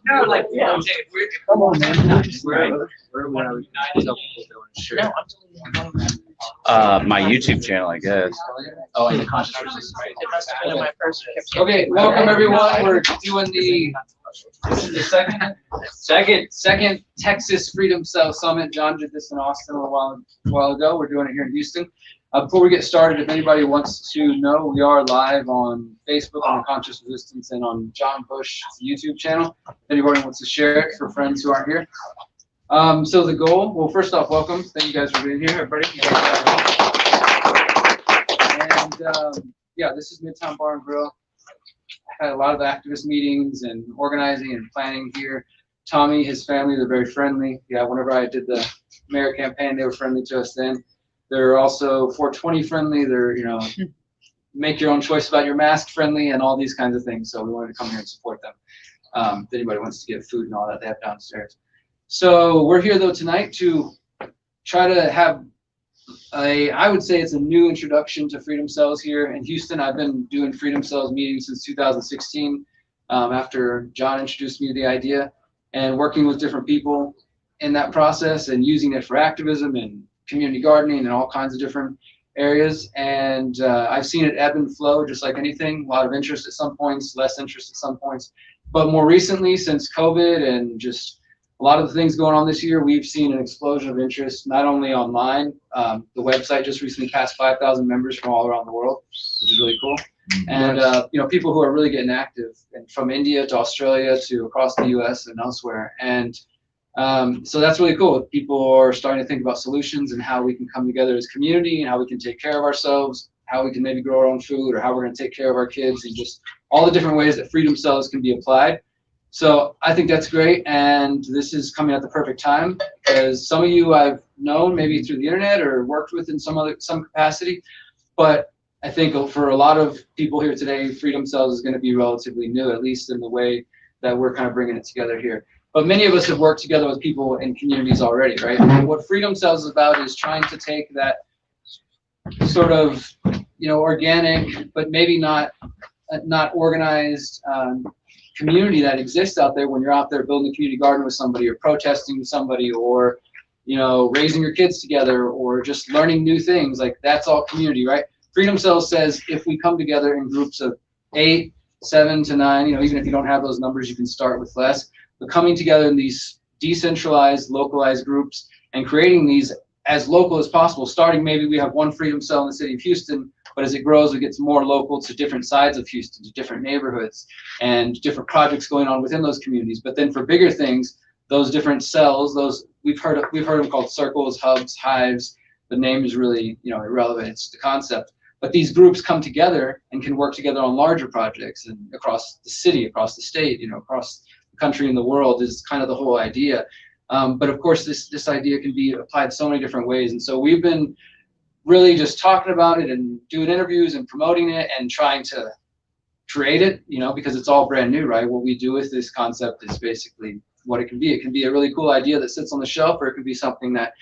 No, like, yeah. Come on, man. My YouTube channel, I guess. Oh, and the conscious resistance. Okay, welcome everyone. We're doing this is the second Texas Freedom Cell Summit. John did this in Austin a while ago. We're doing it here in Houston. Before we get started, if anybody wants to know, we are live on Facebook on the Conscious Resistance and on John Bush's YouTube channel. If anybody wants to share it for friends who aren't here. So the goal, well, first off, welcome. Thank you guys for being here, everybody. And yeah, this is Midtown Bar and Grill. I had a lot of activist meetings and organizing and planning here. Tommy, his family, they're very friendly. Yeah, whenever I did the mayor campaign, they were friendly to us then. They're also 420 friendly. They're, you know, make your own choice about your mask friendly and all these kinds of things. So we wanted to come here and support them. If anybody wants to get food and all that, they have downstairs. So we're here though tonight to try to have I would say it's a new introduction to Freedom Cells here in Houston. I've been doing Freedom Cells meetings since 2016 after John introduced me to the idea, and working with different people in that process and using it for activism and community gardening and all kinds of different areas. And I've seen it ebb and flow just like anything. A lot of interest at some points, less interest at some points. But more recently, since COVID and just a lot of the things going on this year, we've seen an explosion of interest, not only online. The website just recently passed 5,000 members from all around the world, which is really cool. And you know, people who are really getting active, and from India to Australia to across the U.S. and elsewhere. And so that's really cool. People are starting to think about solutions and how we can come together as community and how we can take care of ourselves, how we can maybe grow our own food, or how we're going to take care of our kids, and just all the different ways that Freedom Cells can be applied. So I think that's great, and this is coming at the perfect time, because some of you I've known maybe through the internet or worked with in some capacity, but I think for a lot of people here today, Freedom Cells is going to be relatively new, at least in the way that we're kind of bringing it together here. But many of us have worked together with people in communities already, right? And what Freedom Cells is about is trying to take that sort of, you know, organic, but maybe not organized community that exists out there when you're out there building a community garden with somebody, or protesting with somebody, or, you know, raising your kids together, or just learning new things. Like, that's all community, right? Freedom Cells says if we come together in groups of 8, 7 to 9, you know, even if you don't have those numbers, you can start with less. But coming together in these decentralized, localized groups and creating these as local as possible, starting maybe we have one Freedom Cell in the city of Houston, but as it grows, it gets more local to different sides of Houston, to different neighborhoods and different projects going on within those communities. But then for bigger things, those different cells, those we've heard them called circles, hubs, hives. The name is really, you know, irrelevant. It's the concept. But these groups come together and can work together on larger projects, and across the city, across the state, you know, across the country and the world is kind of the whole idea. But of course, this idea can be applied so many different ways. And so we've been really just talking about it and doing interviews and promoting it and trying to create it, you know, because it's all brand new, right? What we do with this concept is basically what it can be. It can be a really cool idea that sits on the shelf, or it could be something that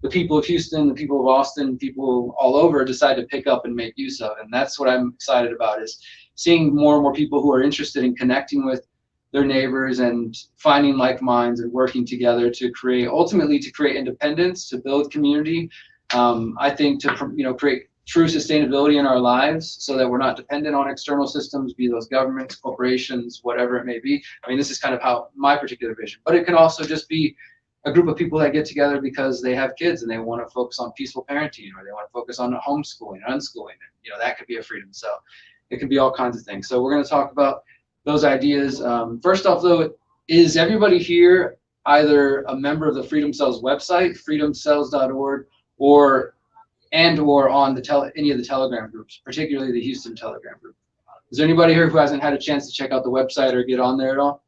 the people of Houston, the people of Austin, people all over decide to pick up and make use of. And that's what I'm excited about, is seeing more and more people who are interested in connecting with their neighbors and finding like minds and working together to ultimately create independence, to build community. I think to, you know, create true sustainability in our lives so that we're not dependent on external systems, be those governments, corporations, whatever it may be. I mean, this is kind of how my particular vision, but it can also just be a group of people that get together because they have kids and they want to focus on peaceful parenting, or they want to focus on homeschooling, unschooling. And, you know, that could be a Freedom Cell. It could be all kinds of things. So we're going to talk about those ideas. First off, though, is everybody here either a member of the Freedom Cells website, freedomcells.org, or on any of the Telegram groups, particularly the Houston Telegram group? Is there anybody here who hasn't had a chance to check out the website or get on there at all?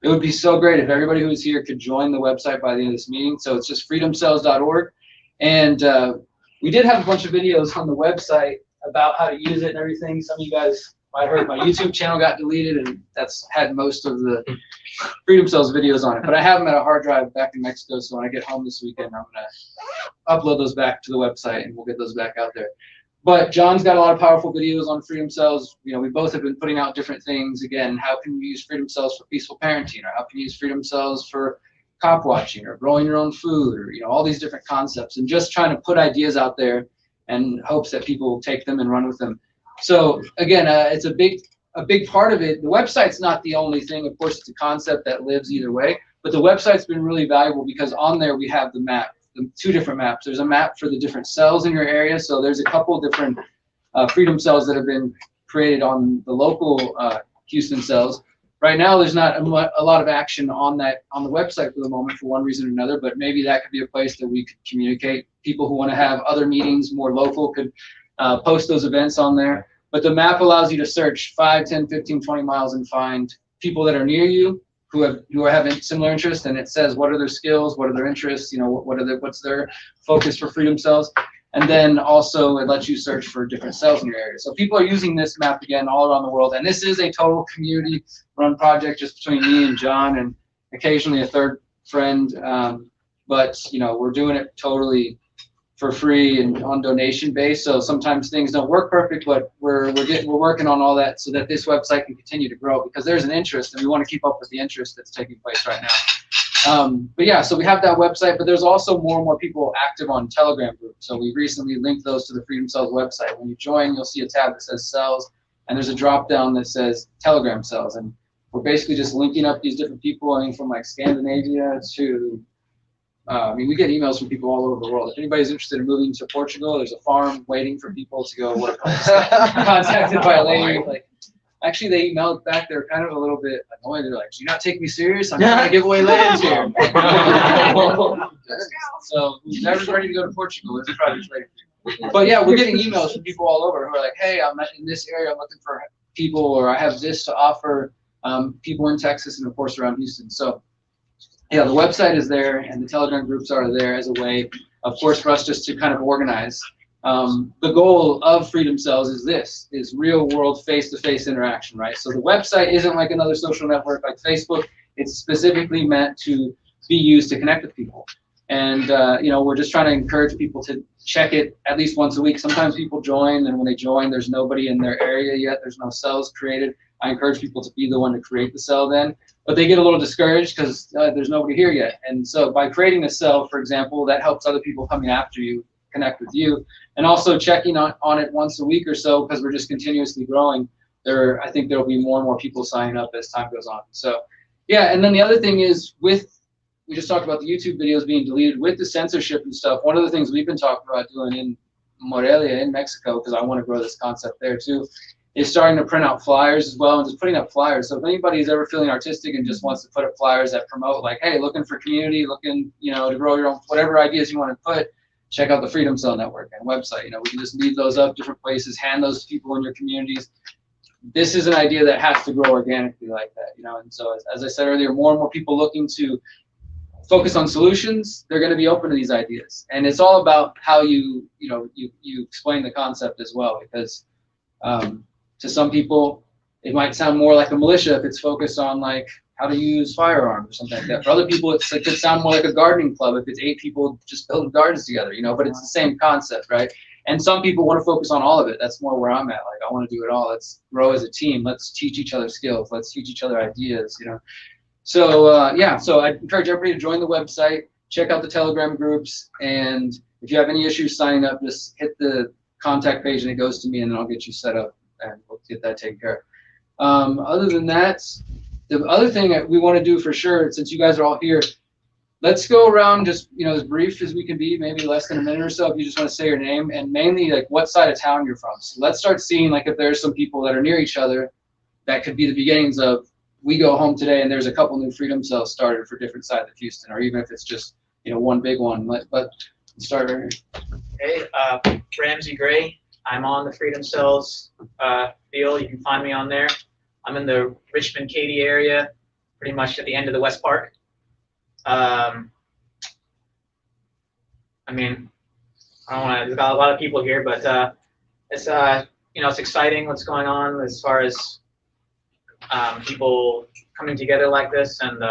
It would be so great if everybody who is here could join the website by the end of this meeting. So it's just freedomcells.org. And we did have a bunch of videos on the website about how to use it and everything. Some of you guys might have heard my YouTube channel got deleted, and that's had most of the Freedom Cells videos on it. But I have them at a hard drive back in Mexico, so when I get home this weekend, I'm going to upload those back to the website, and we'll get those back out there. But John's got a lot of powerful videos on freedom cells. You know, we both have been putting out different things. Again, how can you use freedom cells for peaceful parenting, or how can you use freedom cells for cop watching, or growing your own food, or all these different concepts, and just trying to put ideas out there and hopes that people will take them and run with them. So again, it's a big part of it. The website's not the only thing. Of course, it's a concept that lives either way, but the website's been really valuable because on there we have the map, the 2 different maps. There's a map for the different cells in your area. So there's a couple different freedom cells that have been created on the local Houston cells. Right now, there's not a lot of action on the website for the moment for one reason or another, but maybe that could be a place that we could communicate. People who want to have other meetings more local could post those events on there. But the map allows you to search 5, 10, 15, 20 miles and find people that are near you who are having similar interests, and it says what are their skills, what are their interests, what's their focus for freedom cells. And then also it lets you search for different cells in your area. So people are using this map again all around the world, and this is a total community run project just between me and John and occasionally a third friend. But we're doing it totally for free and on donation base. So sometimes things don't work perfect, but we're working on all that so that this website can continue to grow, because there's an interest and we want to keep up with the interest that's taking place right now. But yeah, so we have that website, but there's also more and more people active on Telegram groups. So we recently linked those to the Freedom Cells website. When you join, you'll see a tab that says cells, and there's a drop down that says Telegram cells. And we're basically just linking up these different people, I mean, from like Scandinavia to, we get emails from people all over the world. If anybody's interested in moving to Portugal, there's a farm waiting for people to go work. Contacted by a lady, actually, they emailed back. They're kind of a little bit annoyed. They're like, "Do you not take me serious? I'm trying to give away lands here." So whoever's ready to go to Portugal, there's a project waiting. But yeah, we're getting emails from people all over who are like, "Hey, I'm in this area. I'm looking for people, or I have this to offer people in Texas and of course around Houston." So yeah, the website is there, and the Telegram groups are there as a way, of course, for us just to kind of organize. The goal of Freedom Cells is real world face-to-face interaction, right? So the website isn't like another social network like Facebook. It's specifically meant to be used to connect with people. And we're just trying to encourage people to check it at least once a week. Sometimes people join, and when they join, there's nobody in their area yet. There's no cells created. I encourage people to be the one to create the cell then. But they get a little discouraged because there's nobody here yet. And so by creating a cell, for example, that helps other people coming after you connect with you. And also checking on it once a week or so, because we're just continuously growing. I think there'll be more and more people signing up as time goes on. So yeah, and then the other thing is we just talked about the YouTube videos being deleted with the censorship and stuff. One of the things we've been talking about doing in Morelia in Mexico, because I want to grow this concept there too, is starting to print out flyers as well, and just putting up flyers. So if anybody's ever feeling artistic and just wants to put up flyers that promote, like, hey, looking for community, looking, to grow your own, whatever ideas you want to put, check out the Freedom Cell Network and website. We can just leave those up different places, hand those to people in your communities. This is an idea that has to grow organically like that, and so as I said earlier, more and more people looking to focus on solutions, they're going to be open to these ideas. And it's all about how you explain the concept as well, because to some people, it might sound more like a militia if it's focused on like how to use firearms or something like that. For other people, it could sound more like a gardening club if it's 8 people just building gardens together, but it's the same concept, right? And some people want to focus on all of it. That's more where I'm at. Like, I want to do it all. Let's grow as a team. Let's teach each other skills. Let's teach each other ideas, So so I encourage everybody to join the website, check out the Telegram groups, and if you have any issues signing up, just hit the contact page and it goes to me, and then I'll get you set up and we'll get that taken care of. Other than that, the other thing that we want to do for sure, since you guys are all here, let's go around just, as brief as we can be, maybe less than a minute or so, if you just want to say your name, and mainly like what side of town you're from. So let's start seeing like if there's some people that are near each other, that could be the beginnings of, we go home today and there's a couple new Freedom Cells started for different sides of Houston, or even if it's just, one big one. But start right here. Hey, Ramsey Gray. I'm on the Freedom Cells field. You can find me on there. I'm in the Richmond-Katy area, pretty much at the end of the West Park. I mean, I don't want to. There's got a lot of people here, but it's it's exciting what's going on as far as people coming together like this, and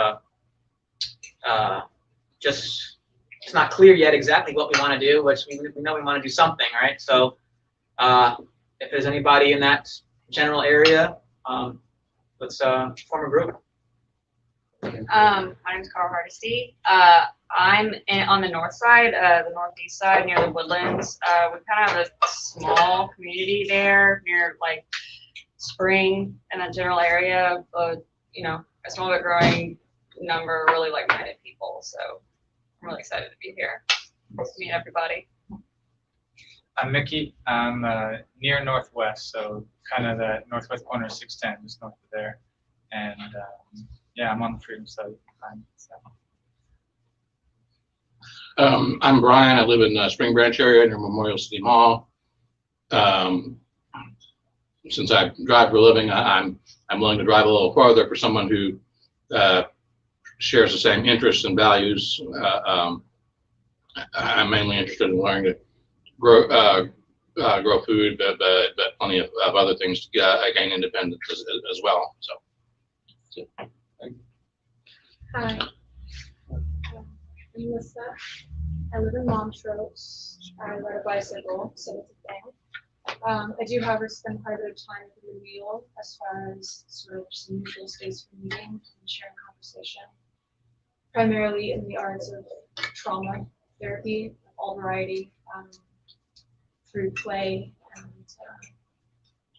just it's not clear yet exactly what we want to do, which we know we want to do something, right? So If there's anybody in that general area, let's form a group. My name is Carl Hardesty. I'm on the north side, the northeast side near the Woodlands. We kind of have a small community there near like Spring and that general area, but you know, a small but growing number of really like-minded people. So I'm really excited to be here. Nice to meet everybody. I'm Mickey. I'm near Northwest, so kind of the northwest corner of 610, just north of there. And yeah, I'm on the Freedom Cell. You can find me, so. I'm Brian. I live in Spring Branch area near Memorial City Mall. Since I drive for a living, I'm willing to drive a little farther for someone who shares the same interests and values. I'm mainly interested in learning to grow food, but plenty of other things to gain independence as well. So. Hi, I'm Melissa. I live in Montrose. I ride a bicycle, so it's a thing. I do, however, spend quite a bit of time with the wheel as far as sort of some neutral space for meeting and sharing conversation, primarily in the arts of trauma therapy of all variety, through play and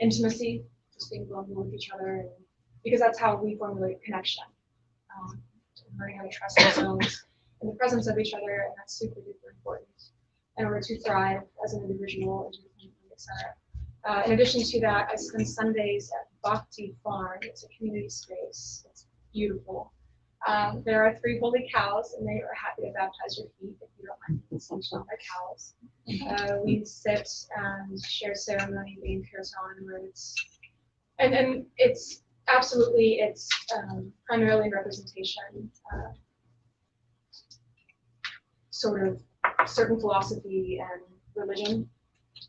intimacy, just being vulnerable with each other, and because that's how we formulate connection. Learning how to trust ourselves in the presence of each other, and that's super duper important in order to thrive as an individual, etc. In addition to that, I spend Sundays at Bhakti Farm. It's a community space. It's beautiful. There are 3 holy cows, and they are happy to baptize your feet if you don't mind being sunshine by cows. We sit and share ceremony, being Kirtan words, and it's absolutely, it's primarily representation, sort of certain philosophy and religion,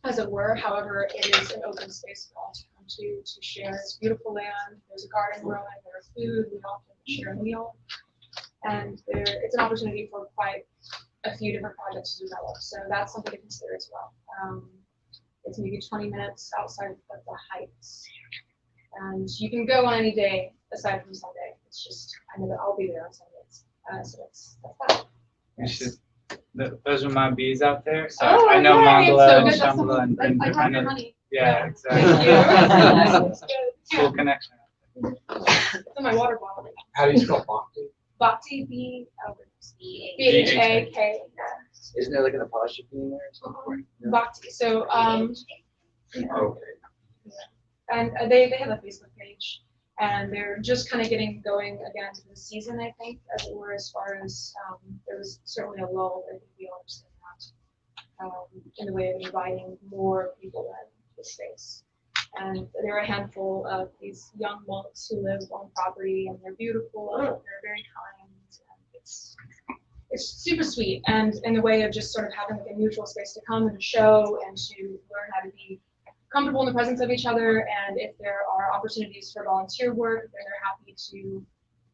as it were. However, it is an open space for all to come to share. It's beautiful land. There's a garden growing. There's food. We often share a meal, and it's an opportunity for quite a few different projects to develop. So that's something to consider as well. It's maybe 20 minutes outside of the Heights. And you can go on any day aside from Sunday. It's just, I know that I'll be there on Sundays. So that's that. Yes. Those are my bees out there. So Oh, I know yay, Mangala and so good. Shambhala and I I have know. your money. Yeah, Thank exactly. you. That's good. Cool connection. It's in my water bottle. How do you spell Bhakti? Bhakti, B-H-A-K. Isn't there like an apostrophe in there or something? Bhakti. So, Okay. and they have a Facebook page, and they're just kind of getting going again for the season, I think, as it were, as far as there was certainly a lull, I think we all understand that, in the way of inviting more people in the space. And there are a handful of these young monks who live on property, and they're beautiful, and they're very kind, and it's super sweet, and in the way of just sort of having like a neutral space to come and to show and to learn how to be comfortable in the presence of each other. And if there are opportunities for volunteer work, then they're happy to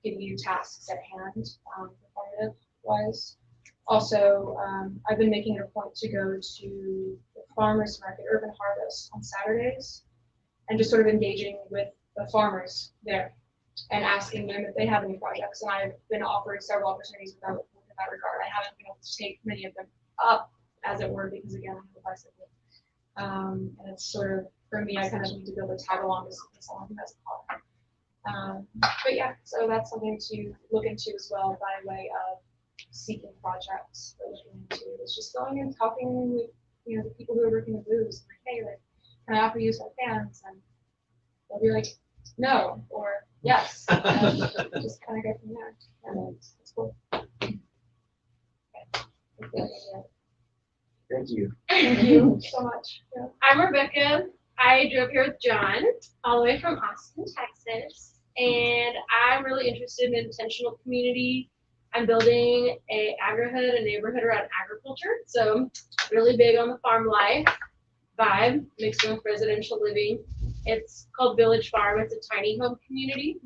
give you tasks at hand, performative wise. Also, I've been making it a point to go to the farmers market, Urban Harvest, on Saturdays, and just sort of engaging with the farmers there and asking them if they have any projects. And I've been offered several opportunities with them in that regard. I haven't been able to take many of them up, as it were, because again, I have a bicycle. And it's sort of, for me, I kind of need to be able to tag along with someone who has a car. But yeah, so that's something to look into as well by way of seeking projects. That looking into is just going and talking with the people who are working with booths. Like, hey, like, can I offer you some fans? And they'll be like, no, or yes. And just kind of go from there. And it's cool. Thank you. Thank you so much. Yeah. I'm Rebecca. I drove here with John all the way from Austin, Texas, and I'm really interested in intentional community. I'm building a neighborhood around agriculture, so really big on the farm life vibe, mixed with residential living. It's called Village Farm. It's a tiny home community.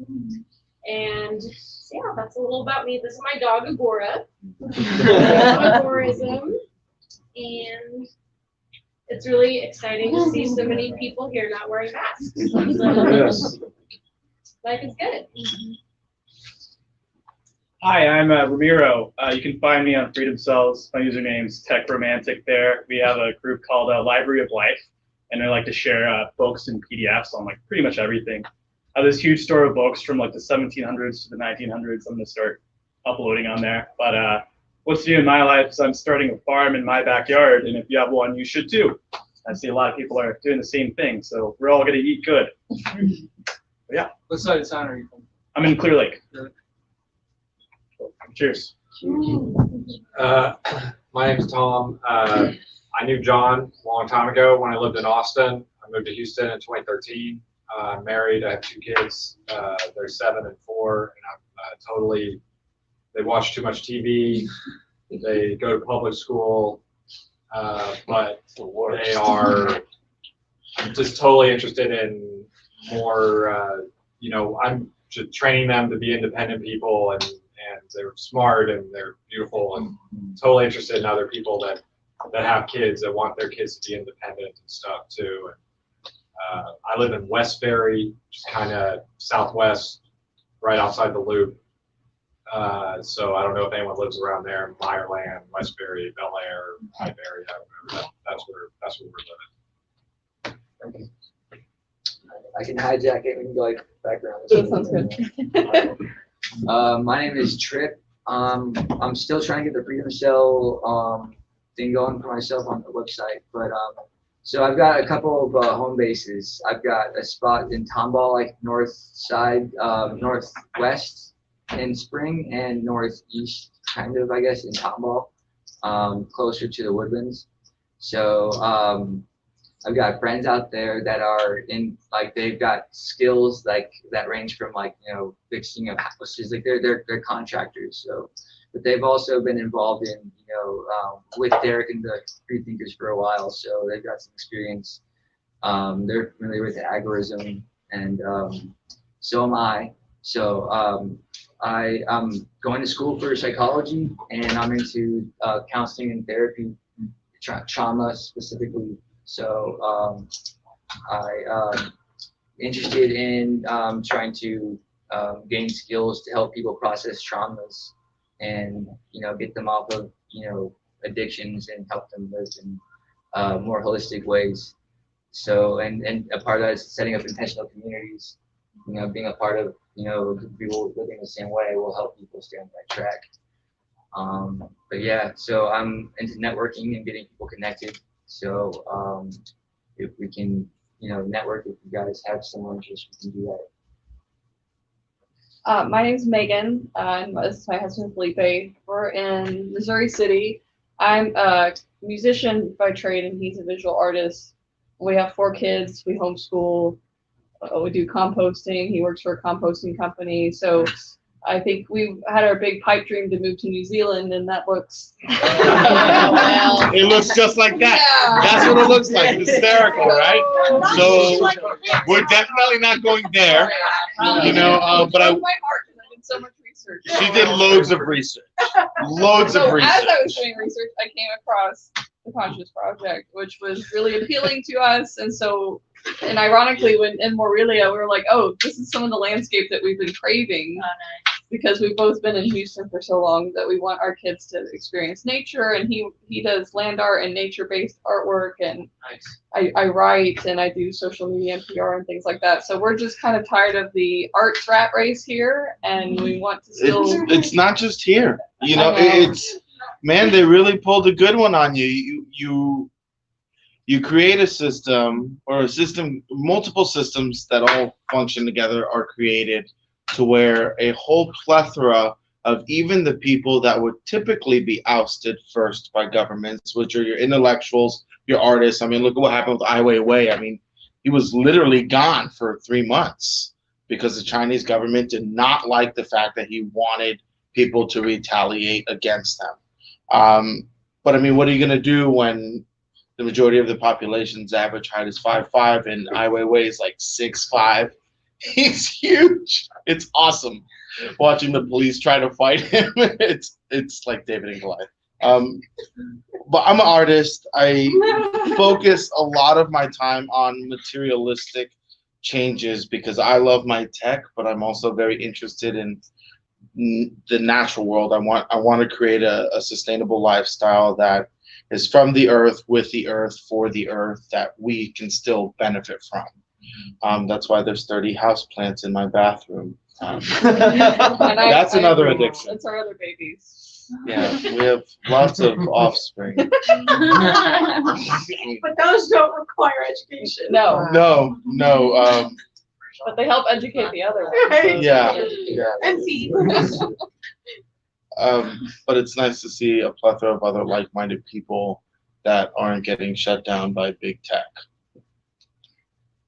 And so yeah, that's a little about me. This is my dog, Agora. Agorism. And it's really exciting to see so many people here not wearing masks. Yes. Life is good. Hi, I'm Ramiro. You can find me on Freedom Cells. My username's Tech Romantic there. We have a group called Library of Life, and I like to share books and PDFs on like pretty much everything. I have this huge store of books from like the 1700s to the 1900s. I'm gonna start uploading on there. But what's new in my life is I'm starting a farm in my backyard, and if you have one, you should too. I see a lot of people are doing the same thing, so we're all gonna eat good. Yeah. What side of town are you from? I'm in Clear Lake. Cheers. My name's Tom. I knew John a long time ago when I lived in Austin. I moved to Houston in 2013. I'm married. I have 2 kids. They're 7 and 4, and I'm they watch too much TV. They go to public school, but they are just totally interested in more, I'm just training them to be independent people, and they're smart and they're beautiful and totally interested in other people that have kids that want their kids to be independent and stuff too. And, I live in Westbury, just kind of southwest, right outside the Loop. So I don't know if anyone lives around there, Meyerland, Westbury, Bel Air, Highbury, that's where we're living. I can hijack it. We can go like background. That sounds good. My name is Trip. I'm still trying to get the Freedom Cell thing going for myself on the website, but so I've got a couple of home bases. I've got a spot in Tomball, like north side, northwest in Spring, and northeast, kind of, I guess, in Tomball, closer to the Woodlands. So I've got friends out there that are in, like, they've got skills like that range from like, fixing of houses, like they're contractors. So, but they've also been involved in, with Derek and the Free Thinkers for a while. So they've got some experience. They're familiar with agorism, and so am I. So I'm going to school for psychology, and I'm into counseling and therapy, trauma specifically. So I'm interested in trying to gain skills to help people process traumas and, get them off of, addictions and help them live in more holistic ways. So, and a part of that is setting up intentional communities, being a part of, people living the same way will help people stay on the right track. But yeah, so I'm into networking and getting people connected. So if we can, network, if you guys have someone interest, we can do that. My name's Megan, and this is my husband Felipe. We're in Missouri City. I'm a musician by trade, and he's a visual artist. We have 4 kids. We homeschool. We do composting. He works for a composting company. So I think we've had our big pipe dream to move to New Zealand, and that looks. Well, it looks just like that. Yeah. That's what it looks like. Hysterical, right? So we're definitely not going there. But my heart, because I did so much research. She did loads of research. Loads of research. As I was doing research, I came across the Conscious Project, which was really appealing to us, and ironically, when in Morelia, we were like, oh, this is some of the landscape that we've been craving. Because we've both been in Houston for so long that we want our kids to experience nature, and he does land art and nature-based artwork, and I write and I do social media and PR and things like that. So we're just kind of tired of the arts rat race here, and we want to still. It's not just here, it's, man, they really pulled a good one on you. You create a system, multiple systems that all function together are created to where a whole plethora of even the people that would typically be ousted first by governments, which are your intellectuals, your artists. I mean, look at what happened with Ai Weiwei. I mean, he was literally gone for 3 months because the Chinese government did not like the fact that he wanted people to retaliate against them. But I mean, what are you going to do when the majority of the population's average height is 5'5", and Ai Weiwei is like 6'5"? He's huge. It's awesome watching the police try to fight him. It's like David and Goliath. But I'm an artist. I focus a lot of my time on materialistic changes because I love my tech, but I'm also very interested in the natural world. I want to create a sustainable lifestyle that is from the earth, with the earth, for the earth, that we can still benefit from. That's why there's 30 houseplants in my bathroom. That's another addiction. That's our other babies. Yeah, we have lots of offspring. But those don't require education. No. No. But they help educate the other ones. So Yeah. And feed. But it's nice to see a plethora of other like-minded people that aren't getting shut down by big tech.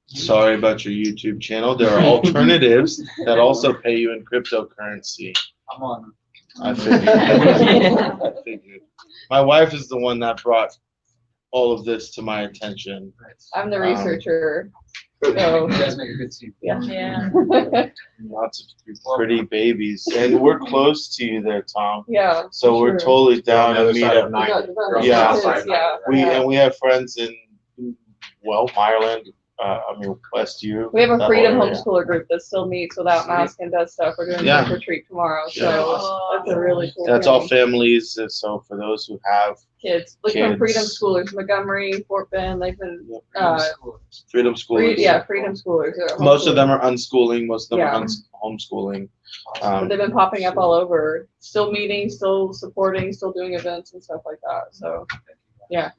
Sorry about your YouTube channel. There are alternatives that also pay you in cryptocurrency. I'm on. I figured. My wife is the one that brought all of this to my attention. I'm the researcher. You So guys make a good team. yeah. Lots of pretty babies, and we're close to you there, Tom. Yeah. So we're totally down to Other meet side up. of nine. Yeah. Yeah. We have friends in Ireland. Westview. We have a that freedom whole area. homeschooler group that still meets without mask and does stuff. We're doing Yeah. a retreat tomorrow, so Yeah. that's a really cool. That's all families. So for those who have Kids, like from Kids. freedom schoolers, Montgomery, Fort Bend, they've been freedom schoolers, freedom schoolers. They're most of homeschooling. them are unschooling. Most of them Yeah. are homeschooling. But they've been popping up all over, still meeting, still supporting, still doing events and stuff like that. So yeah.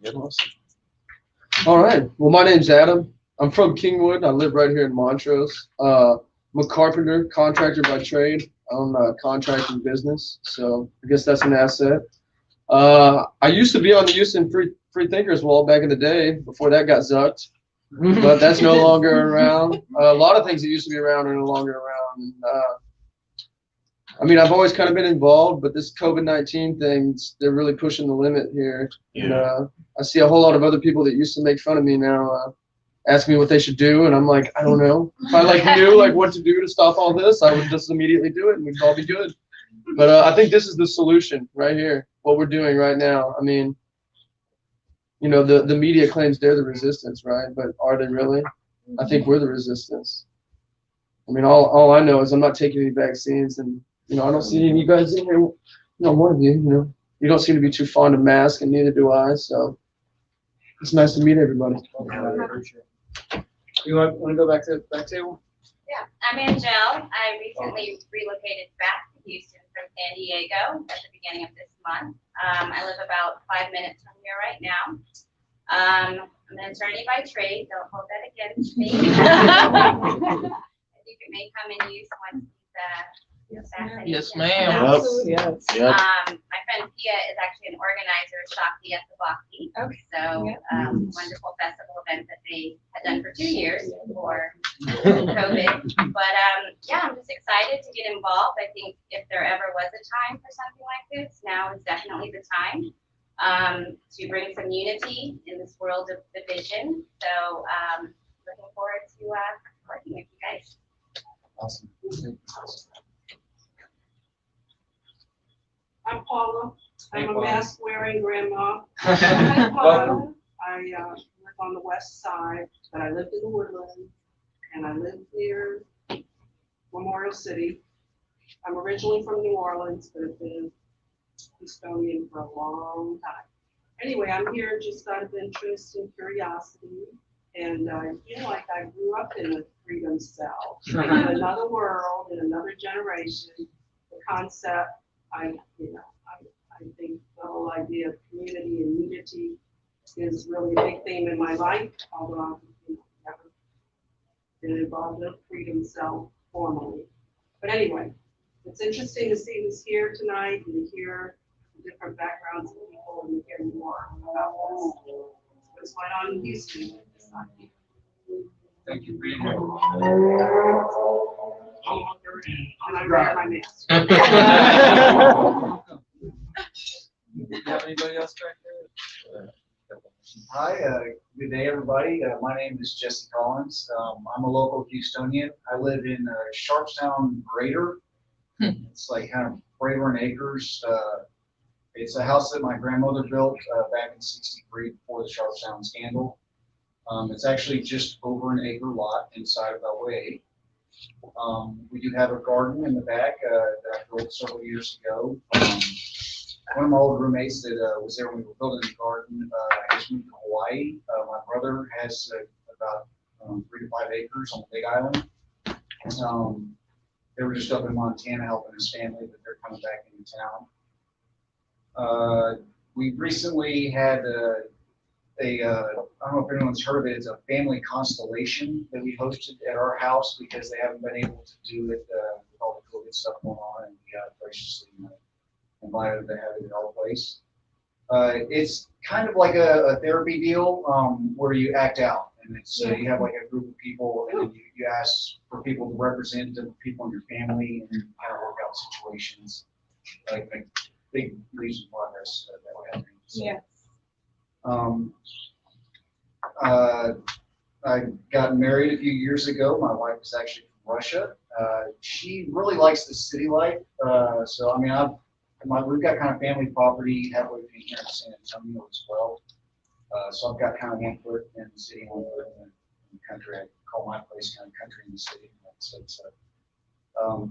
All right. Well, my name's Adam. I'm from Kingwood. I live right here in Montrose. I'm a carpenter, contractor by trade. I own a contracting business, so I guess that's an asset. I used to be on the Houston Free Thinkers Wall back in the day before that got zucked, but that's no longer around. A lot of things that used to be around are no longer around. I mean, I've always kind of been involved, but this COVID-19 thing, they're really pushing the limit here. Yeah. And, I see a whole lot of other people that used to make fun of me now ask me what they should do, and I'm like, I don't know. If I knew what to do to stop all this, I would just immediately do it, and we'd all be good. But I think this is the solution right here, what we're doing right now. I mean, the media claims they're the resistance, right? But are they really? I think we're the resistance. I mean, all I know is I'm not taking any vaccines, and I don't see any of you guys in here. One of you, you don't seem to be too fond of masks, and neither do I. So it's nice to meet everybody. You want to go back to the back table? Yeah, I'm Angel. I recently relocated back to Houston from San Diego at the beginning of this month. I live about 5 minutes from here right now. I'm an attorney by trade. Don't hold that against me. I think it may come in use once he's assassinated. Yes, ma'am. Yes. Yep. My friend Pia is actually an organizer of Shakti at the Bhakti. Okay. So, wonderful festival event that they had done for 2 years before COVID. But I'm just excited to get involved. I think if there ever was a time for something like this, now is definitely the time to bring some unity in this world of division. So, looking forward to working with you guys. Awesome. I'm Paula. Hey, I'm a Paula. mask-wearing grandma. I'm Paula. Welcome. I live on the west side, but I lived in the Woodlands, and I lived near Memorial City. I'm originally from New Orleans, but have been Houstonian for a long time. Anyway, I'm here just out of interest and curiosity, and I feel like I grew up in a freedom cell, in another world, in another generation. The concept, I think the whole idea of community and unity is really a big theme in my life, although I've never been involved in a freedom cell formally. But anyway, it's interesting to see who's here tonight and to hear the different backgrounds of people and to hear more about what's going on in Houston. Thank you for being here. And I wear my mask. Do you have anybody else back there? Hi, good day, everybody. My name is Jesse Collins. I'm a local Houstonian. I live in Sharpstown, Greater. It's like kind of Braeburn Acres. It's a house that my grandmother built back in '63 before the Sharpstown scandal. It's actually just over an acre lot inside of Beltway 8. We do have a garden in the back that I built several years ago. One of my old roommates that was there when we were building the garden has moved to Hawaii. My brother has about 3 to 5 acres on the Big Island. They were just up in Montana helping his family, but they're coming back into town. We recently had I don't know if anyone's heard of it, it's a family constellation that we hosted at our house because they haven't been able to do it with all the COVID stuff going on, and we graciously invited them to have it at our place. It's kind of like a therapy deal where you act out, and it's you have like a group of people, and then you ask for people to represent the people in your family, and you kind of work out situations, like big leaps of progress that we're having. So, Yeah. I got married a few years ago. My wife is actually from Russia. She really likes the city life. So I mean, we've got kind of family property halfway between here and San Antonio as well. So I've got kind of one foot in the city, one foot in the country. I call my place kind of country in the city. So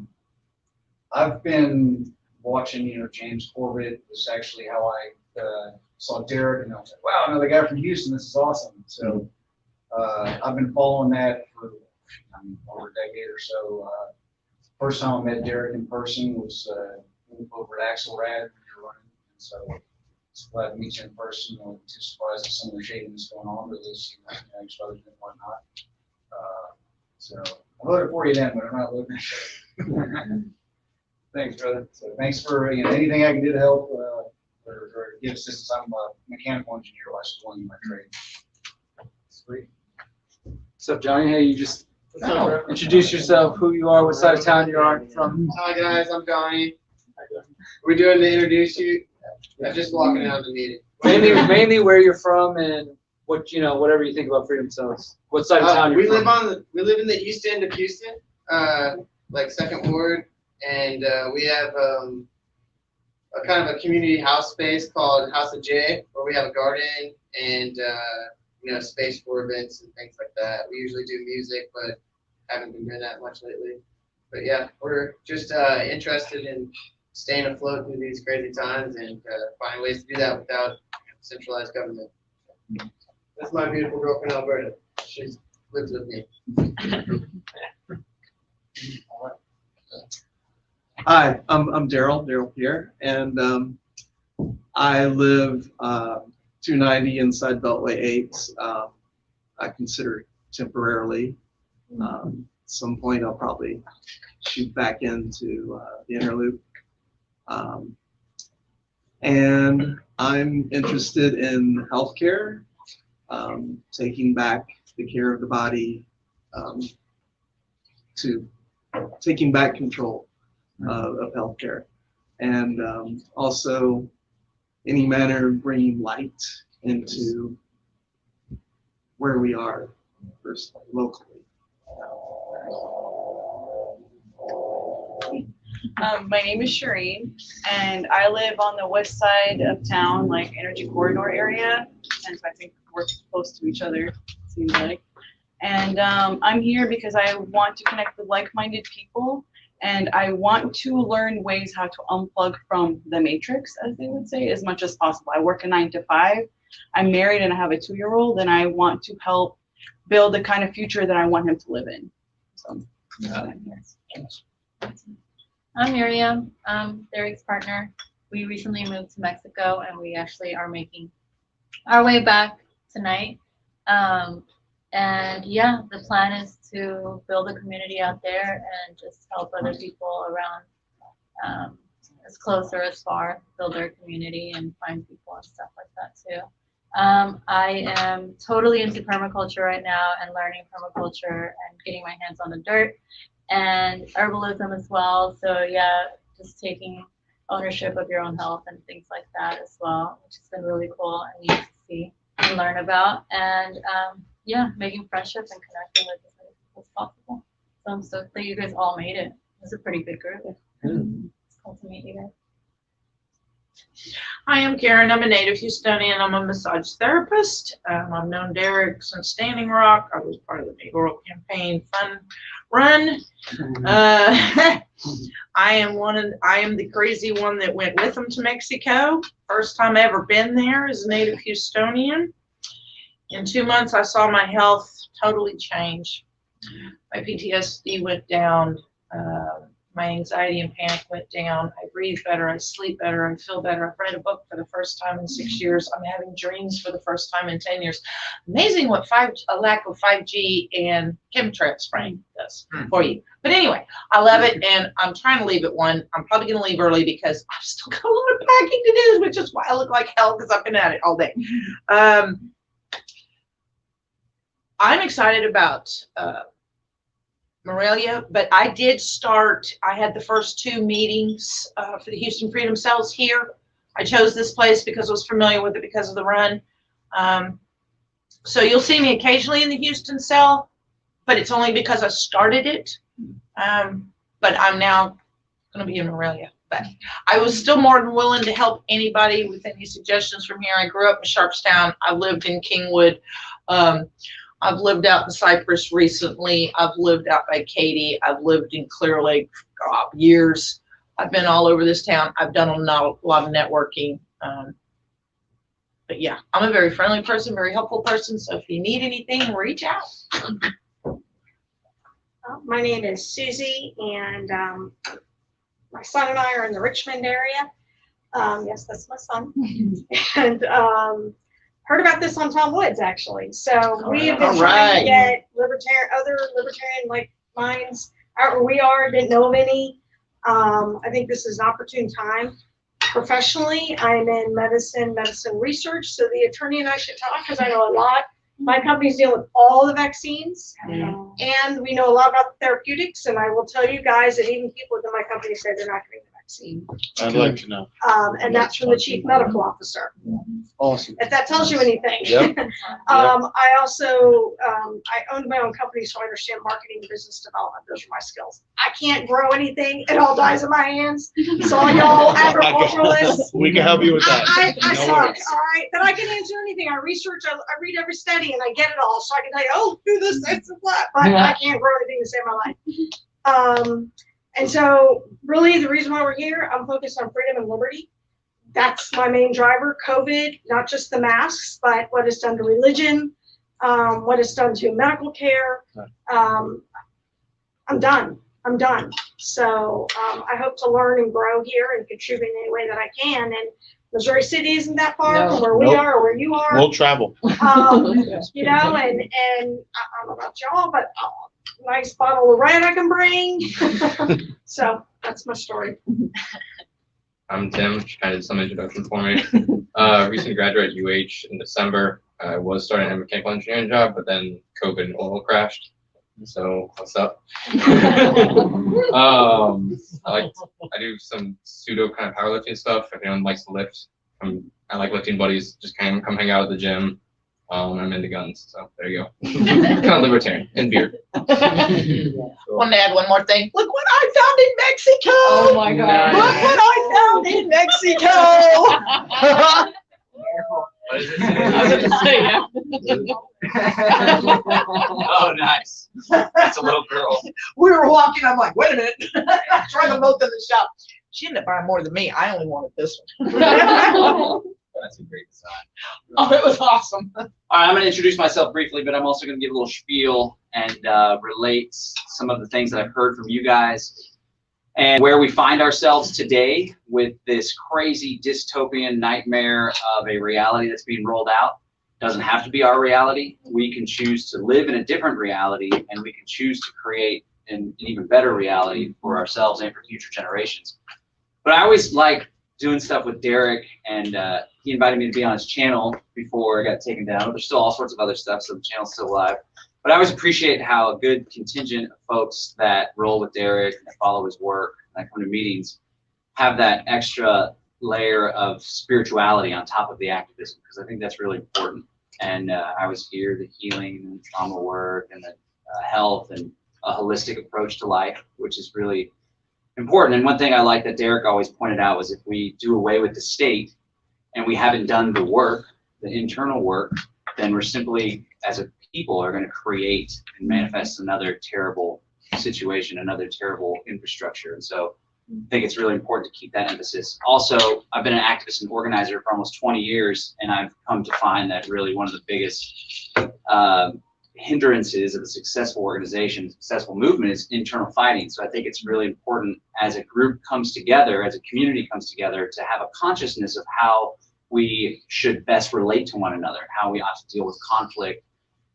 I've been watching, James Corbett. This is actually how I saw Derek, and I was like, wow, another guy from Houston. This is awesome. So I've been following that for over a decade or so. First time I met Derek in person was over at Axelrad when we were running. And so it's glad to meet you in person. I'm too surprised at some of the shadiness going on, but at least exposure and whatnot. So I voted for you then, but I'm not looking at you. Thanks, brother. So thanks for anything I can do to help or give assistance. I'm a mechanical engineer by school in my trade. Sweet. What's up, Johnny? Hey, you just introduce yourself, who you are, what side of town you are from. Hi guys, I'm Donnie. We're doing to introduce you. I'm just walking out of the meeting. Mainly where you're from and what whatever you think about Freedom Cells. What side of town you're from? We live in the east end of Houston, like Second Ward, and we have a kind of a community house space called House of J, where we have a garden and space for events and things like that. We usually do music, but haven't been doing that much lately. But yeah, we're just interested in staying afloat through these crazy times and finding ways to do that without centralized government. That's my beautiful girlfriend, Alberta. She lives with me. Hi, I'm Daryl Pierre, and I live 290 inside Beltway 8. I consider temporarily. At some point, I'll probably shoot back into the inner loop. And I'm interested in healthcare, taking back the care of the body, to taking back control of healthcare, and also any manner of bringing light into where we are first locally. My name is Shireen, and I live on the west side of town, like Energy Corridor area, and I think we're close to each other, it seems like. And I'm here because I want to connect with like-minded people, and I want to learn ways how to unplug from the matrix, as they would say, as much as possible. I work a 9 to 5. I'm married and I have a 2-year-old, and I want to help build the kind of future that I want him to live in. So, I'm Miriam, Derek's partner. We recently moved to Mexico, and we actually are making our way back tonight. And yeah, the plan is to build a community out there and just help other people around, as close or as far, build their community and find people and stuff like that too. I am totally into permaculture right now and learning permaculture and getting my hands on the dirt and herbalism as well. So yeah, just taking ownership of your own health and things like that as well, which has been really cool and neat to see and learn about. And yeah, making friendships and connecting with as many people as possible. So I'm stoked that you guys all made it. It's a pretty big group. It's cool to meet you guys. Hi, I'm Karen. I'm a native Houstonian. I'm a massage therapist. I've known Derek since Standing Rock. I was part of the mayoral campaign fun run. I am the crazy one that went with him to Mexico. First time I ever been there as a native Houstonian. In 2 months, I saw my health totally change. My PTSD went down. My anxiety and panic went down. I breathe better. I sleep better. I feel better. I've read a book for the first time in 6 years. I'm having dreams for the first time in 10 years. Amazing what a lack of 5G and chemtrail spraying does for you. But anyway, I love it, and I'm trying to leave at 1. I'm probably going to leave early because I've still got a lot of packing to do, which is why I look like hell because I've been at it all day. I'm excited about Morelia, but I did start, I had the first 2 meetings for the Houston Freedom Cells here. I chose this place because I was familiar with it because of the run. So you'll see me occasionally in the Houston cell, but it's only because I started it. But I'm now going to be in Morelia. But I was still more than willing to help anybody with any suggestions from here. I grew up in Sharpstown. I lived in Kingwood. I've lived out in Cypress recently. I've lived out by Katy. I've lived in Clear Lake for years. I've been all over this town. I've done a lot of networking. But yeah, I'm a very friendly person, very helpful person. So if you need anything, reach out. My name is Susie, and my son and I are in the Richmond area. Yes, that's my son. And heard about this on Tom Woods, actually. So we have been trying to get other libertarian like minds out where we are, didn't know of any. I think this is an opportune time. Professionally, I'm in medicine research, so the attorney and I should talk because I know a lot. My company's dealing with all the vaccines, and we know a lot about therapeutics, and I will tell you guys that even people within my company say they're not getting the vaccine. I'd like to know. And that's from the chief medical officer. Awesome. If that tells you anything. Yep. I also, I owned my own company, so I understand marketing and business development. Those are my skills. I can't grow anything. It all dies in my hands. So all y'all agriculturalists. We can help you with that. I No suck, worries. all right? But I can answer anything. I research, I read every study, and I get it all. So I can tell you, oh, do this, and that. But I can't grow anything to save my life. And so really the reason why we're here, I'm focused on freedom and liberty. That's my main driver. COVID, not just the masks, but what it's done to religion, what it's done to medical care. I'm done. So I hope to learn and grow here and contribute in any way that I can. And Missouri City isn't that far from where we are or where you are. We'll travel. You know, and I don't know about y'all, but nice bottle of red I can bring. So that's my story. I'm Tim. She kind of did some introduction for me. Recent graduate at UH in December. I was starting a mechanical engineering job, but then COVID and oil crashed. So what's up? I do some pseudo kind of powerlifting stuff. If anyone likes to lift, I like lifting buddies. Just come hang out at the gym. I'm into guns, so there you go. Kind of libertarian and beer. Want to add one more thing? Look what I found in Mexico! Oh my God! Look what I found in Mexico! What is I was gonna say, Oh, nice. That's a little girl. We were walking. I'm like, wait a minute. I tried them both in the shop. She ended up buying more than me. I only wanted this one. That's a great design. Oh, it was awesome. All right, I'm going to introduce myself briefly, but I'm also going to give a little spiel and relate some of the things that I've heard from you guys and where we find ourselves today with this crazy dystopian nightmare of a reality that's being rolled out. Doesn't have to be our reality. We can choose to live in a different reality, and we can choose to create an even better reality for ourselves and for future generations. But I always like doing stuff with Derek, and he invited me to be on his channel before it got taken down. There's still all sorts of other stuff, so the channel's still live. But I always appreciate how a good contingent of folks that roll with Derek and that follow his work and that come to meetings have that extra layer of spirituality on top of the activism, because I think that's really important. And I was here, the healing and trauma work and the health and a holistic approach to life, which is really important. And one thing I like that Derek always pointed out was if we do away with the state and we haven't done the work, the internal work, then we're simply, as a people, are going to create and manifest another terrible situation, another terrible infrastructure. And so I think it's really important to keep that emphasis. Also, I've been an activist and organizer for almost 20 years, and I've come to find that really one of the biggest hindrances of a successful organization, successful movement, is internal fighting. So I think it's really important as a group comes together, as a community comes together, to have a consciousness of how we should best relate to one another, how we ought to deal with conflict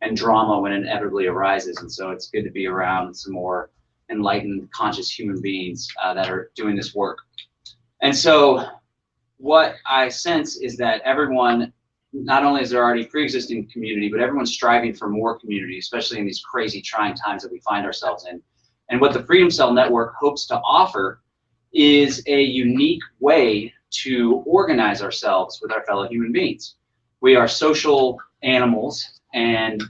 and drama when it inevitably arises. And so it's good to be around some more enlightened, conscious human beings that are doing this work. And so what I sense is that everyone, not only is there already pre-existing community, but everyone's striving for more community, especially in these crazy, trying times that we find ourselves in. And what the Freedom Cell Network hopes to offer is a unique way to organize ourselves with our fellow human beings. We are social animals, and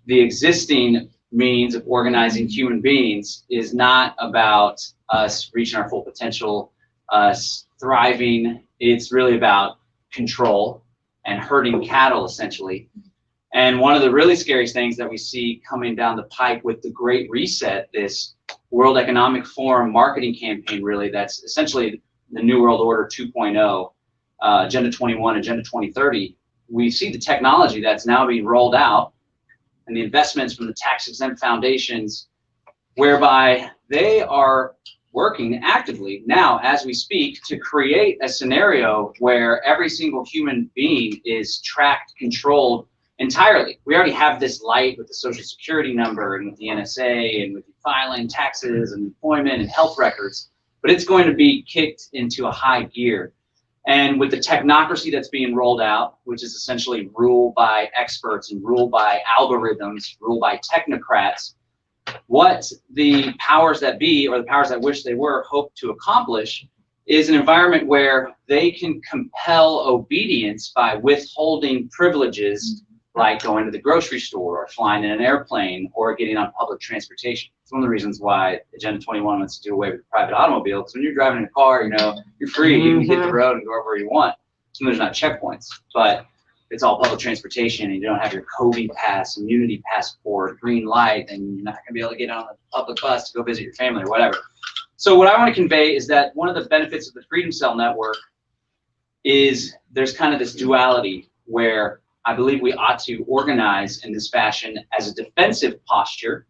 the existing means of organizing human beings is not about us reaching our full potential, us thriving. It's really about control and herding cattle, essentially. And one of the really scary things that we see coming down the pike with the Great Reset, this World Economic Forum marketing campaign, really, that's essentially the New World Order 2.0, Agenda 21, Agenda 2030, we see the technology that's now being rolled out and the investments from the tax-exempt foundations, whereby they are working actively now as we speak to create a scenario where every single human being is tracked, controlled entirely. We already have this light with the Social Security number and with the NSA and with the filing taxes and employment and health records, but it's going to be kicked into a high gear. And with the technocracy that's being rolled out, which is essentially ruled by experts and ruled by algorithms, ruled by technocrats, what the powers that be, or the powers that wish they were, hope to accomplish is an environment where they can compel obedience by withholding privileges like going to the grocery store or flying in an airplane or getting on public transportation. It's one of the reasons why Agenda 21 wants to do away with the private automobile, because when you're driving in a car, you know, you're free, you can hit the road and go wherever you want. So there's not checkpoints, but it's all public transportation and you don't have your COVID pass, immunity passport, green light, and you're not gonna be able to get on a public bus to go visit your family or whatever. So what I want to convey is that one of the benefits of the Freedom Cell Network is there's kind of this duality where I believe we ought to organize in this fashion as a defensive posture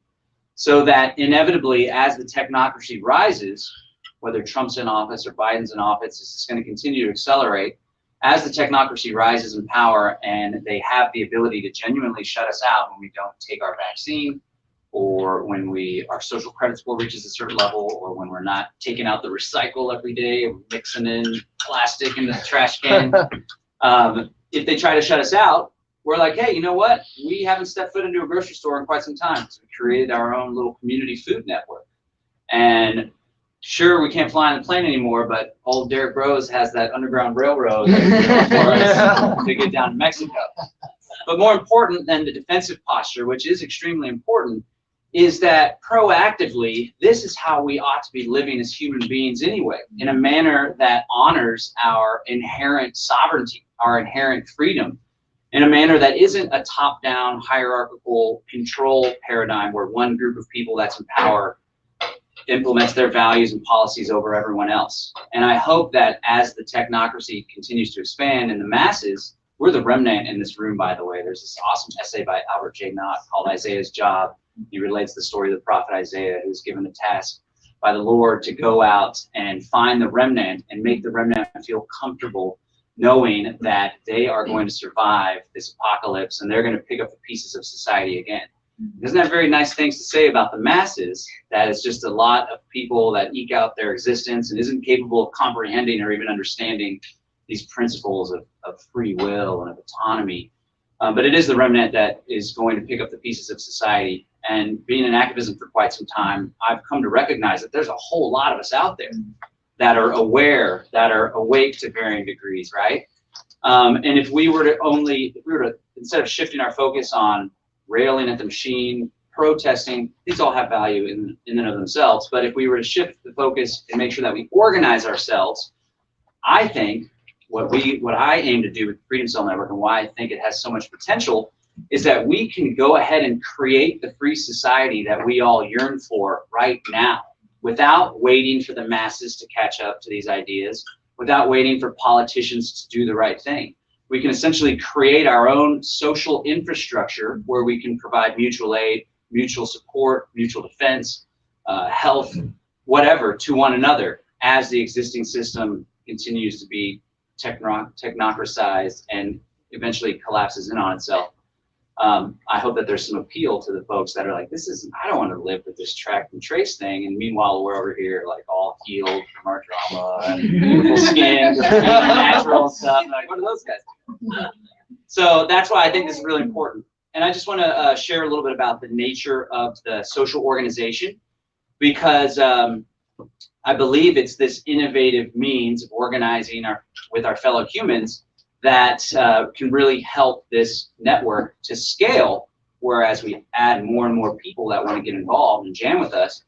so that inevitably as the technocracy rises, whether Trump's in office or Biden's in office, this is going to continue to accelerate. As the technocracy rises in power and they have the ability to genuinely shut us out when we don't take our vaccine, or when our social credit score reaches a certain level, or when we're not taking out the recycle every day or mixing in plastic in the trash can. If they try to shut us out, we're like, hey, you know what? We haven't stepped foot into a grocery store in quite some time. So we created our own little community food network. And sure, we can't fly on the plane anymore, but old Derek Rose has that underground railroad for us to get down to Mexico. But more important than the defensive posture, which is extremely important, is that proactively, this is how we ought to be living as human beings anyway, in a manner that honors our inherent sovereignty, our inherent freedom, in a manner that isn't a top-down hierarchical control paradigm where one group of people that's in power implements their values and policies over everyone else. And I hope that as the technocracy continues to expand in the masses, we're the remnant in this room, by the way. There's this awesome essay by Albert J. Knott called Isaiah's Job. He relates the story of the prophet Isaiah, who's given the task by the Lord to go out and find the remnant and make the remnant feel comfortable knowing that they are going to survive this apocalypse and they're going to pick up the pieces of society again. Doesn't have very nice things to say about the masses, that it's just a lot of people that eke out their existence and isn't capable of comprehending or even understanding these principles of free will and of autonomy. But it is the remnant that is going to pick up the pieces of society. And being in activism for quite some time, I've come to recognize that there's a whole lot of us out there that are aware, that are awake to varying degrees, right? And if we were to, instead of shifting our focus on railing at the machine, protesting, these all have value in and of themselves. But if we were to shift the focus and make sure that we organize ourselves, I think what I aim to do with the Freedom Cell Network and why I think it has so much potential is that we can go ahead and create the free society that we all yearn for right now without waiting for the masses to catch up to these ideas, without waiting for politicians to do the right thing. We can essentially create our own social infrastructure where we can provide mutual aid, mutual support, mutual defense, health, whatever, to one another as the existing system continues to be technocratized and eventually collapses in on itself. I hope that there's some appeal to the folks that are like, I don't want to live with this track and trace thing. And meanwhile, we're over here like all healed from our trauma and beautiful skin, natural stuff. And like, what are those guys doing? So that's why I think this is really important. And I just want to share a little bit about the nature of the social organization, because I believe it's this innovative means of organizing with our fellow humans that can really help this network to scale, whereas we add more and more people that want to get involved and jam with us,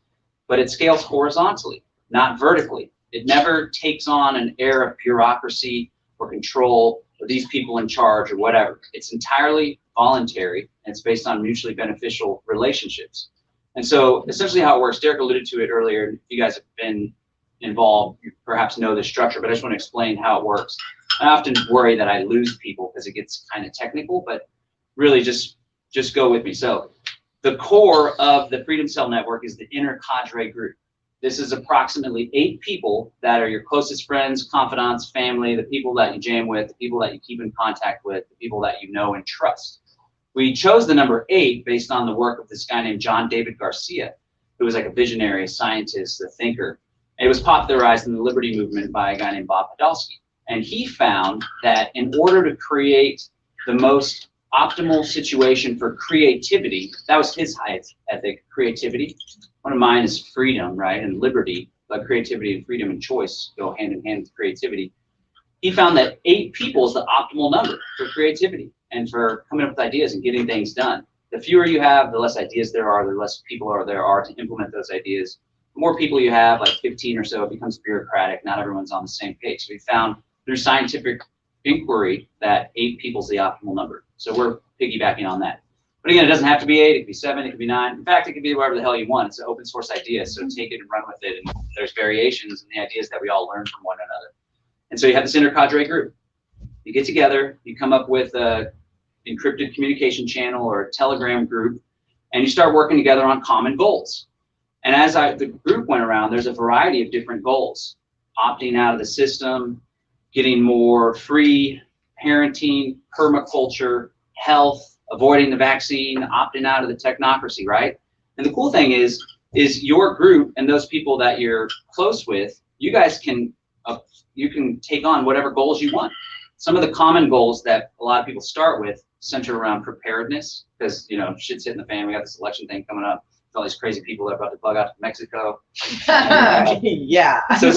but it scales horizontally, not vertically. It never takes on an air of bureaucracy or control or these people in charge or whatever. It's entirely voluntary, and it's based on mutually beneficial relationships. And so essentially how it works, Derek alluded to it earlier. If you guys have been involved, you perhaps know the structure, but I just want to explain how it works. I often worry that I lose people because it gets kind of technical, but really just go with me. So the core of the Freedom Cell Network is the inner cadre group. This is approximately 8 people that are your closest friends, confidants, family, the people that you jam with, the people that you keep in contact with, the people that you know and trust. We chose the number 8 based on the work of this guy named John David Garcia, who was like a visionary, a scientist, a thinker. And it was popularized in the liberty movement by a guy named Bob Podolsky. And he found that in order to create the most optimal situation for creativity, that was his highest ethic, creativity. One of mine is freedom, right, and liberty, but creativity and freedom and choice go hand in hand with creativity. He found that 8 people is the optimal number for creativity and for coming up with ideas and getting things done. The fewer you have, the less ideas there are, the less people there are to implement those ideas. The more people you have, like 15 or so, it becomes bureaucratic. Not everyone's on the same page. So we found through scientific inquiry that 8 people is the optimal number. So we're piggybacking on that. But again, it doesn't have to be 8, it could be 7, it could be 9. In fact, it could be whatever the hell you want. It's an open source idea, so take it and run with it. And there's variations in the ideas that we all learn from one another. And so you have this inner cadre group. You get together, you come up with a encrypted communication channel or a Telegram group, and you start working together on common goals. And as the group went around, there's a variety of different goals. Opting out of the system, getting more free parenting, permaculture, health, avoiding the vaccine, opting out of the technocracy, right? And the cool thing is your group and those people that you're close with, you guys can take on whatever goals you want. Some of the common goals that a lot of people start with center around preparedness, because shit's hitting the fan. We got this election thing coming up. All these crazy people that are about to bug out to Mexico. Yeah. So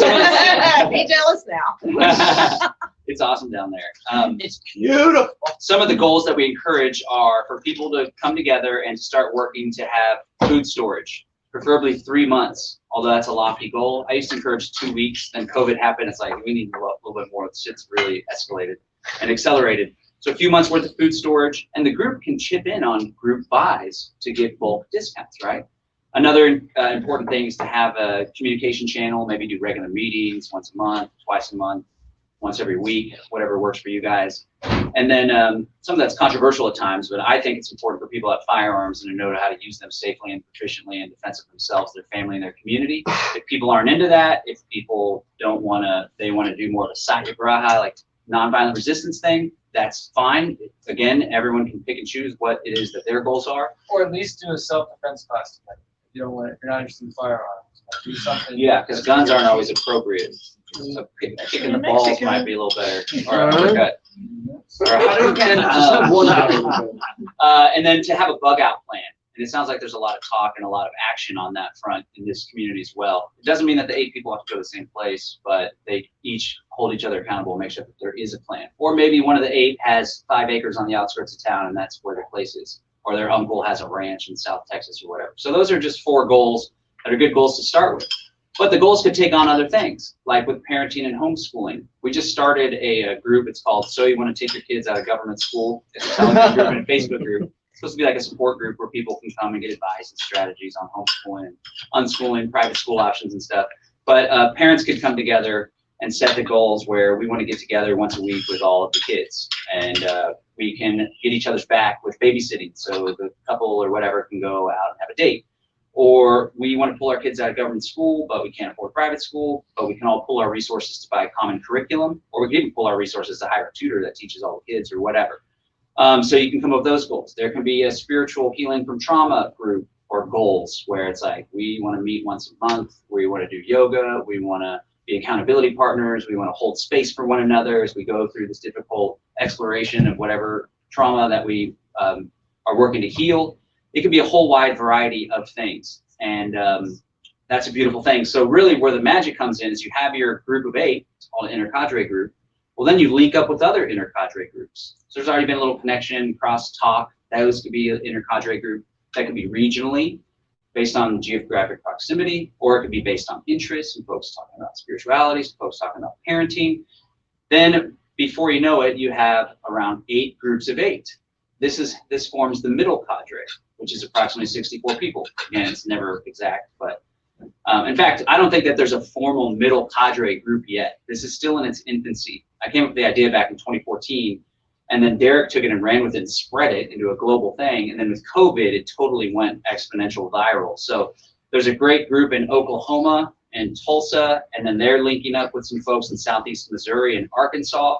be jealous now. It's awesome down there. It's beautiful. Some of the goals that we encourage are for people to come together and start working to have food storage, preferably 3 months, although that's a lofty goal. I used to encourage 2 weeks, then COVID happened. It's like, we need a little bit more. The shit's really escalated and accelerated. So a few months worth of food storage, and the group can chip in on group buys to get bulk discounts, right? Another important thing is to have a communication channel, maybe do regular meetings once a month, twice a month, once every week, whatever works for you guys. And then some of that's controversial at times, but I think it's important for people to have firearms and to know how to use them safely and proficiently in defense of themselves, their family, and their community. If people aren't into that, if people don't want to, they want to do more of a satyagraha, like nonviolent resistance thing, that's fine. Again, everyone can pick and choose what it is that their goals are. Or at least do a self-defense class. If you don't want, if you're not interested in firearms, do something. Yeah, because guns aren't always appropriate. So kicking the balls might be a little better. Or an uppercut. And then to have a bug out plan. And it sounds like there's a lot of talk and a lot of action on that front in this community as well. It doesn't mean that the 8 people have to go to the same place, but they each hold each other accountable and make sure that there is a plan. Or maybe one of the 8 has 5 acres on the outskirts of town and that's where their place is. Or their uncle has a ranch in South Texas or whatever. So those are just 4 goals that are good goals to start with. But the goals could take on other things, like with parenting and homeschooling. We just started a group. It's called So You Want to Take Your Kids Out of Government School. It's a Telegram group and a Facebook group. It's supposed to be like a support group where people can come and get advice and strategies on homeschooling, unschooling, private school options and stuff. But parents could come together and set the goals where we want to get together once a week with all of the kids. And we can get each other's back with babysitting. So the couple or whatever can go out and have a date. Or we want to pull our kids out of government school, but we can't afford private school, but we can all pull our resources to buy a common curriculum, or we can even pull our resources to hire a tutor that teaches all the kids or whatever. So you can come up with those goals. There can be a spiritual healing from trauma group or goals where it's like, we want to meet once a month, we want to do yoga, we want to be accountability partners, we want to hold space for one another as we go through this difficult exploration of whatever trauma that we are working to heal. It could be a whole wide variety of things, and that's a beautiful thing. So really where the magic comes in is you have your group of 8, it's called an intercadre group. Well, then you link up with other intercadre groups. So there's already been a little connection, cross-talk. Those could be an intercadre group. That could be regionally, based on geographic proximity, or it could be based on interests, and folks talking about spirituality, some folks talking about parenting. Then before you know it, you have around 8 groups of 8. This forms the middle cadre, which is approximately 64 people. Again, it's never exact, but in fact, I don't think that there's a formal middle cadre group yet. This is still in its infancy. I came up with the idea back in 2014, and then Derek took it and ran with it and spread it into a global thing. And then with COVID, it totally went exponential viral. So there's a great group in Oklahoma and Tulsa, and then they're linking up with some folks in Southeast Missouri and Arkansas.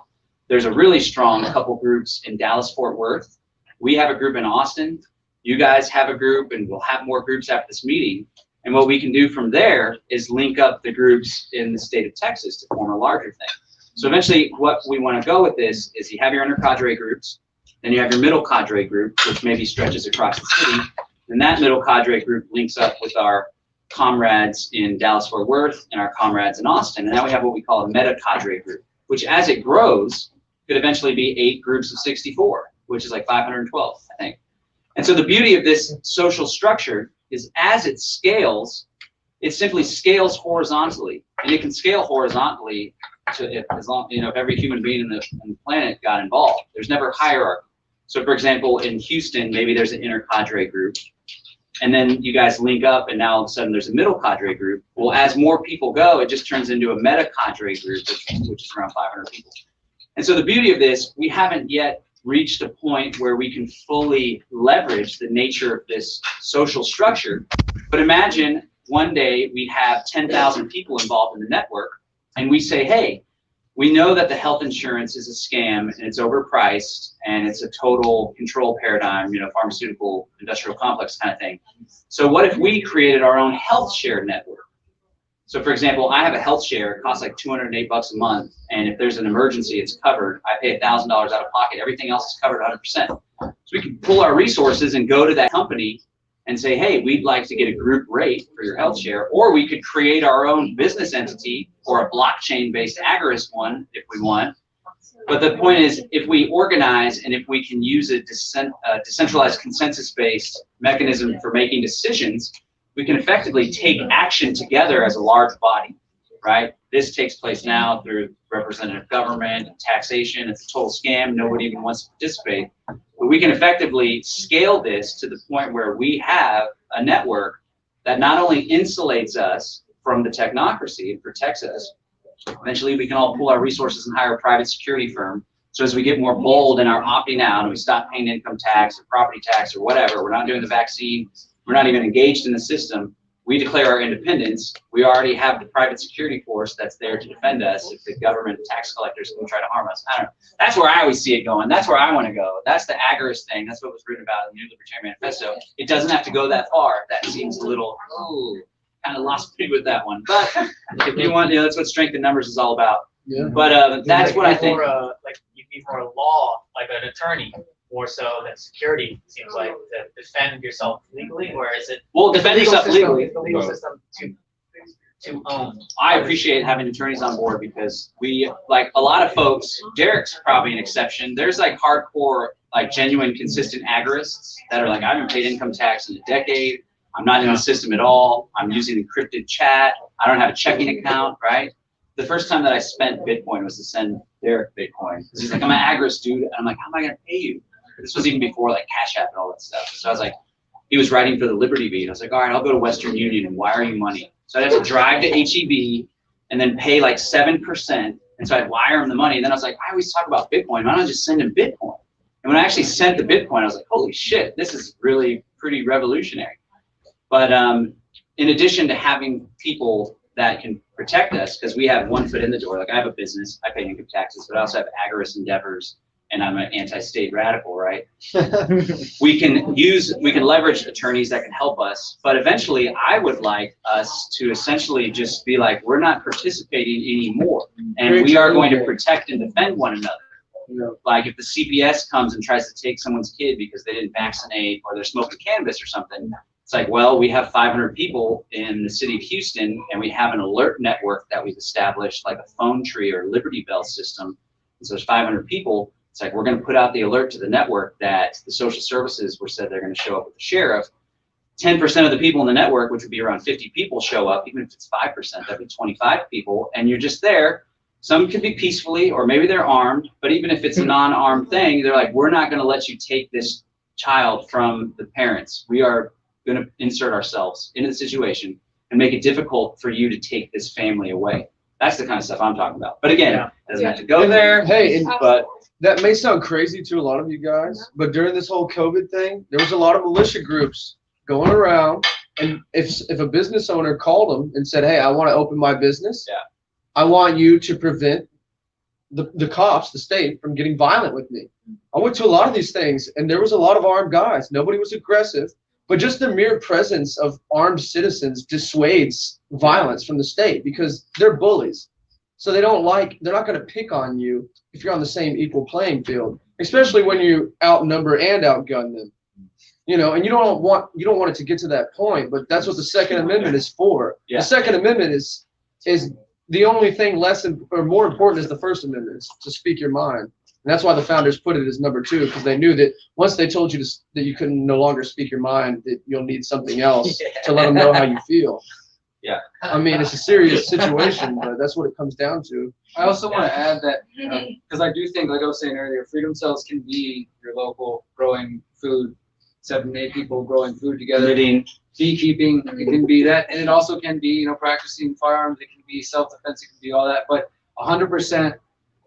There's a really strong couple groups in Dallas-Fort Worth. We have a group in Austin. You guys have a group, and we'll have more groups after this meeting. And what we can do from there is link up the groups in the state of Texas to form a larger thing. So eventually what we want to go with this is you have your intercadre groups, then you have your middle cadre group, which maybe stretches across the city. And that middle cadre group links up with our comrades in Dallas-Fort Worth and our comrades in Austin. And now we have what we call a meta cadre group, which as it grows, could eventually be 8 groups of 64, which is like 512, I think. And so the beauty of this social structure is as it scales, it simply scales horizontally, and it can scale horizontally to if every human being in the planet got involved. There's never hierarchy. So for example, in Houston, maybe there's an intercadre group, and then you guys link up, and now all of a sudden there's a middle cadre group. Well, as more people go, it just turns into a meta cadre group, which is around 500 people. And so the beauty of this, we haven't yet reached a point where we can fully leverage the nature of this social structure. But imagine one day we have 10,000 people involved in the network, and we say, hey, we know that the health insurance is a scam and it's overpriced and it's a total control paradigm, pharmaceutical industrial complex kind of thing. So what if we created our own health share network? So for example, I have a health share, it costs like $208 a month, and if there's an emergency, it's covered. I pay $1,000 out of pocket, everything else is covered 100%. So we can pull our resources and go to that company and say, hey, we'd like to get a group rate for your health share, or we could create our own business entity or a blockchain-based agarist one if we want. But the point is, if we organize and if we can use a decentralized consensus-based mechanism for making decisions, we can effectively take action together as a large body, right? This takes place now through representative government and taxation. It's a total scam. Nobody even wants to participate. But we can effectively scale this to the point where we have a network that not only insulates us from the technocracy and protects us, eventually we can all pool our resources and hire a private security firm. So as we get more bold in our opting out and we stop paying income tax or property tax or whatever, we're not doing the vaccine, we're not even engaged in the system, we declare our independence. We already have the private security force that's there to defend us if the government tax collectors can try to harm us. I don't know. That's where I always see it going. That's where I want to go. That's the agarist thing. That's what was written about in the New Libertarian Manifesto. It doesn't have to go that far. That seems a little, kind of lost me with that one. But if you want, that's what strength in numbers is all about. Yeah. But that's what I think. Like you'd be more law, like an attorney, more so than security. It seems like to defend yourself legally, or is it? Well, defend yourself legally. The legal system to own. I appreciate having attorneys on board because we, like a lot of folks, Derek's probably an exception. There's like hardcore, like genuine, consistent agorists that are like, I haven't paid income tax in a decade. I'm not in the system at all. I'm using encrypted chat. I don't have a checking account, right? The first time that I spent Bitcoin was to send Derek Bitcoin. He's like, I'm an Agris dude. And I'm like, how am I going to pay you? This was even before like Cash App and all that stuff. So I was like, he was writing for the Liberty Bee. I was like, all right, I'll go to Western Union and wire you money. So I'd have to drive to HEB and then pay like 7%. And so I'd wire him the money. And then I was like, I always talk about Bitcoin. Why don't I just send him Bitcoin? And when I actually sent the Bitcoin, I was like, holy shit, this is really pretty revolutionary. But in addition to having people that can protect us, because we have one foot in the door, like I have a business, I pay income taxes, but I also have Agris endeavors, and I'm an anti-state radical, right? we can leverage attorneys that can help us, but eventually I would like us to essentially just be like, we're not participating anymore, and we are going to protect and defend one another. Like if the CPS comes and tries to take someone's kid because they didn't vaccinate or they're smoking cannabis or something, it's like, well, we have 500 people in the city of Houston, and we have an alert network that we've established, like a phone tree or Liberty Bell system. And so there's 500 people. It's like, we're going to put out the alert to the network that the social services were said they're going to show up with the sheriff. 10% of the people in the network, which would be around 50 people, show up. Even if it's 5%, that'd be 25 people. And you're just there. Some could be peacefully, or maybe they're armed. But even if it's a non-armed thing, they're like, we're not going to let you take this child from the parents. We are going to insert ourselves into the situation and make it difficult for you to take this family away. That's the kind of stuff I'm talking about. But again, it doesn't have to go there. Hey, but that may sound crazy to a lot of you guys, but during this whole COVID thing, there was a lot of militia groups going around, and if a business owner called them and said, hey, I want to open my business, I want you to prevent the cops, the state, from getting violent with me. I went to a lot of these things, and there was a lot of armed guys. Nobody was aggressive, but just the mere presence of armed citizens dissuades violence from the state because they're bullies. So they're not going to pick on you if you're on the same equal playing field, especially when you outnumber and outgun them. You know, and you don't want it to get to that point, but that's what the Second Amendment is for. Yeah. The Second Amendment is the only thing more important is the First Amendment, is to speak your mind. And that's why the founders put it as number 2, because they knew that once they told you that you couldn't no longer speak your mind, that you'll need something else to let them know how you feel. Yeah. I mean, it's a serious situation, but that's what it comes down to. I also want to add that, because I do think, like I was saying earlier, freedom cells can be your local growing food, 7 to 8 people growing food together. Beekeeping, it can be that, and it also can be, practicing firearms. It can be self-defense. It can be all that. But 100%,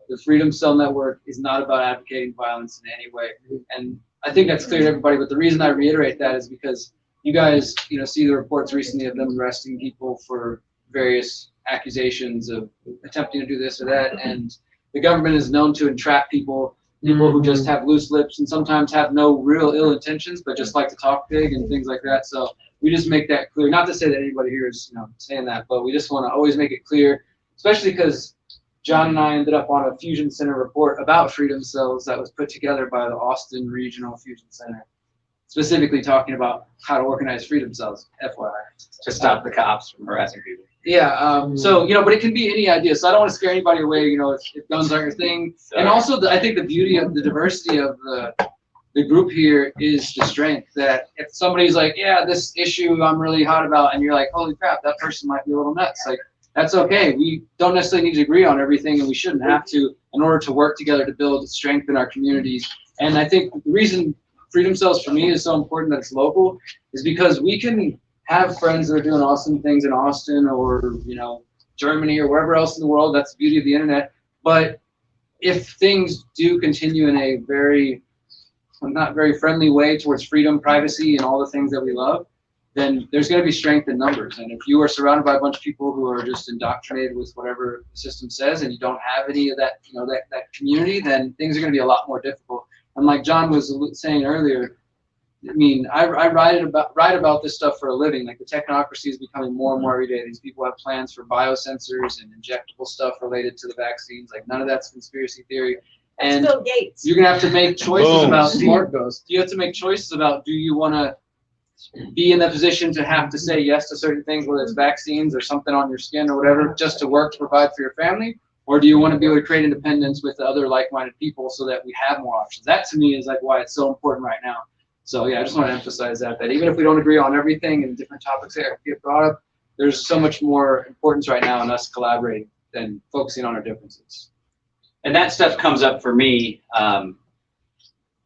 the Freedom Cell Network is not about advocating violence in any way. And I think that's clear to everybody. But the reason I reiterate that is because you guys, see the reports recently of them arresting people for various accusations of attempting to do this or that, and the government is known to entrap people who just have loose lips and sometimes have no real ill intentions, but just like to talk big and things like that. So we just make that clear. Not to say that anybody here is saying that, but we just want to always make it clear, especially because John and I ended up on a Fusion Center report about freedom cells that was put together by the Austin Regional Fusion Center, specifically talking about how to organize freedom cells, FYI. To stop the cops from harassing people. Yeah, so, but it can be any idea. So I don't want to scare anybody away, if guns aren't your thing. And also, I think the beauty of the diversity of the group here is the strength that if somebody's like, yeah, this issue I'm really hot about, and you're like, holy crap, that person might be a little nuts. Like, that's okay. We don't necessarily need to agree on everything, and we shouldn't have to in order to work together to build strength in our communities. And I think the reason Freedom Cells for me is so important that it's local is because we can have friends that are doing awesome things in Austin or, Germany or wherever else in the world. That's the beauty of the internet. But if things do continue in a not very friendly way towards freedom, privacy, and all the things that we love, then there's going to be strength in numbers. And if you are surrounded by a bunch of people who are just indoctrinated with whatever the system says, and you don't have any of that, that community, then things are going to be a lot more difficult. And like John was saying earlier, I mean, I write about this stuff for a living. Like the technocracy is becoming more and more every day. These people have plans for biosensors and injectable stuff related to the vaccines. Like none of that's conspiracy theory. And Bill Gates. You're gonna have to make choices about smart ghost. You have to make choices about do you want to be in the position to have to say yes to certain things, whether it's vaccines or something on your skin or whatever, just to work to provide for your family, or do you want to be able to create independence with the other like-minded people so that we have more options? That to me is like why it's so important right now. So yeah, I just want to emphasize that even if we don't agree on everything and different topics that get brought up, there's so much more importance right now in us collaborating than focusing on our differences. And that stuff comes up for me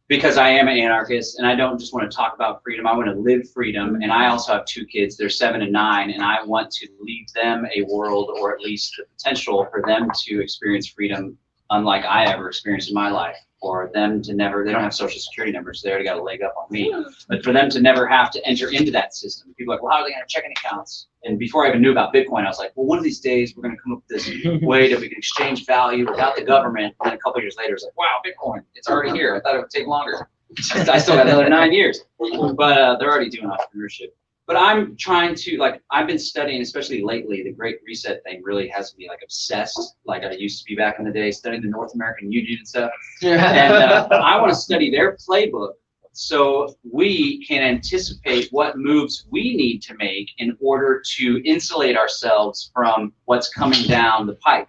because I am an anarchist and I don't just want to talk about freedom. I want to live freedom. And I also have 2 kids. They're 7 and 9, and I want to leave them a world, or at least the potential for them to experience freedom unlike I ever experienced in my life. For them to never, they don't have social security numbers, so they already got a leg up on me. But for them to never have to enter into that system. People are like, well, how are they going to have checking accounts? And before I even knew about Bitcoin, I was like, well, one of these days we're going to come up with this way that we can exchange value without the government. And then a couple of years later, it's like, wow, Bitcoin, it's already here. I thought it would take longer. I still got another 9 years. But they're already doing entrepreneurship. But I'm trying to, like, I've been studying, especially lately, the Great Reset thing really has me, like, obsessed, like I used to be back in the day, studying the North American Union and stuff. And I want to study their playbook so we can anticipate what moves we need to make in order to insulate ourselves from what's coming down the pike.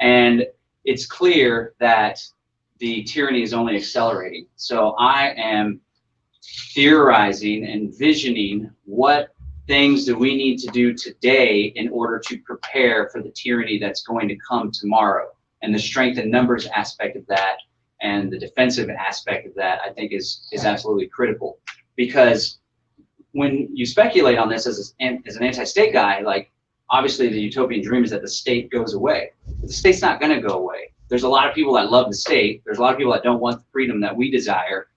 And it's clear that the tyranny is only accelerating. So I am theorizing and visioning what things do we need to do today in order to prepare for the tyranny that's going to come tomorrow. And the strength and numbers aspect of that and the defensive aspect of that, I think is absolutely critical. Because when you speculate on this as an anti-state guy, like, obviously the utopian dream is that the state goes away. But the state's not going to go away. There's a lot of people that love the state. There's a lot of people that don't want the freedom that we desire.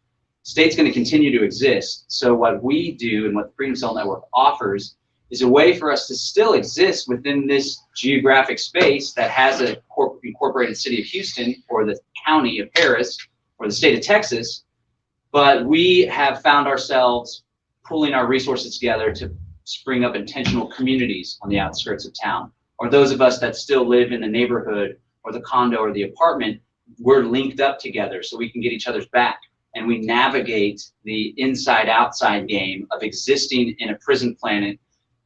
State's going to continue to exist. So what we do and what the Freedom Cell Network offers is a way for us to still exist within this geographic space that has a incorporated city of Houston or the county of Harris or the state of Texas. But we have found ourselves pulling our resources together to spring up intentional communities on the outskirts of town. Or those of us that still live in the neighborhood or the condo or the apartment, we're linked up together so we can get each other's back. And we navigate the inside-outside game of existing in a prison planet,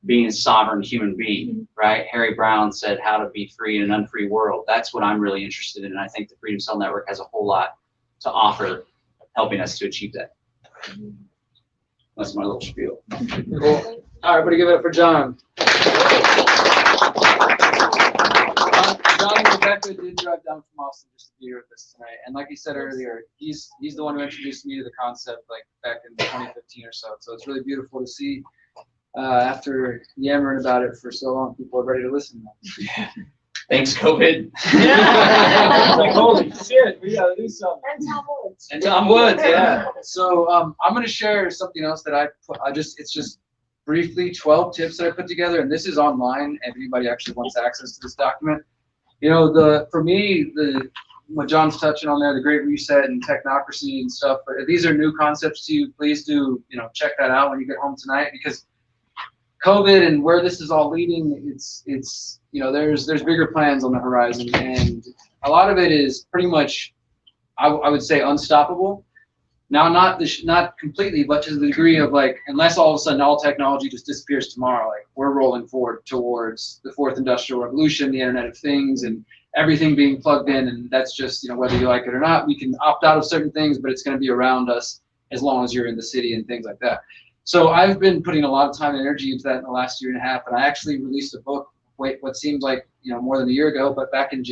being a sovereign human being, right? Harry Brown said, how to be free in an unfree world. That's what I'm really interested in. And I think the Freedom Cell Network has a whole lot to offer, helping us to achieve that. That's my little spiel. Cool. All right, everybody give it up for John. John and Rebecca did drive down from Austin just to be here with us tonight. And like he said earlier, he's the one who introduced me to the concept, like back in 2015 or so. So it's really beautiful to see after yammering about it for so long, people are ready to listen now. Thanks, COVID. Like, holy shit, we gotta do something. And Tom Woods. And Tom Woods, yeah. So I'm gonna share something else that it's just briefly 12 tips that I put together, and this is online if anybody actually wants access to this document. You know, for me, what John's touching on there, the Great Reset and technocracy and stuff, but if these are new concepts to you, please do, check that out when you get home tonight, because COVID and where this is all leading, it's there's bigger plans on the horizon, and a lot of it is pretty much, I would say, unstoppable. Now, not completely, but to the degree of, like, unless all of a sudden all technology just disappears tomorrow, like, we're rolling forward towards the 4th Industrial Revolution, the Internet of Things, and everything being plugged in, and that's just, whether you like it or not, we can opt out of certain things, but it's going to be around us as long as you're in the city and things like that. So I've been putting a lot of time and energy into that in the last year and a half, and I actually released a book, what seemed like, more than a year ago, but back in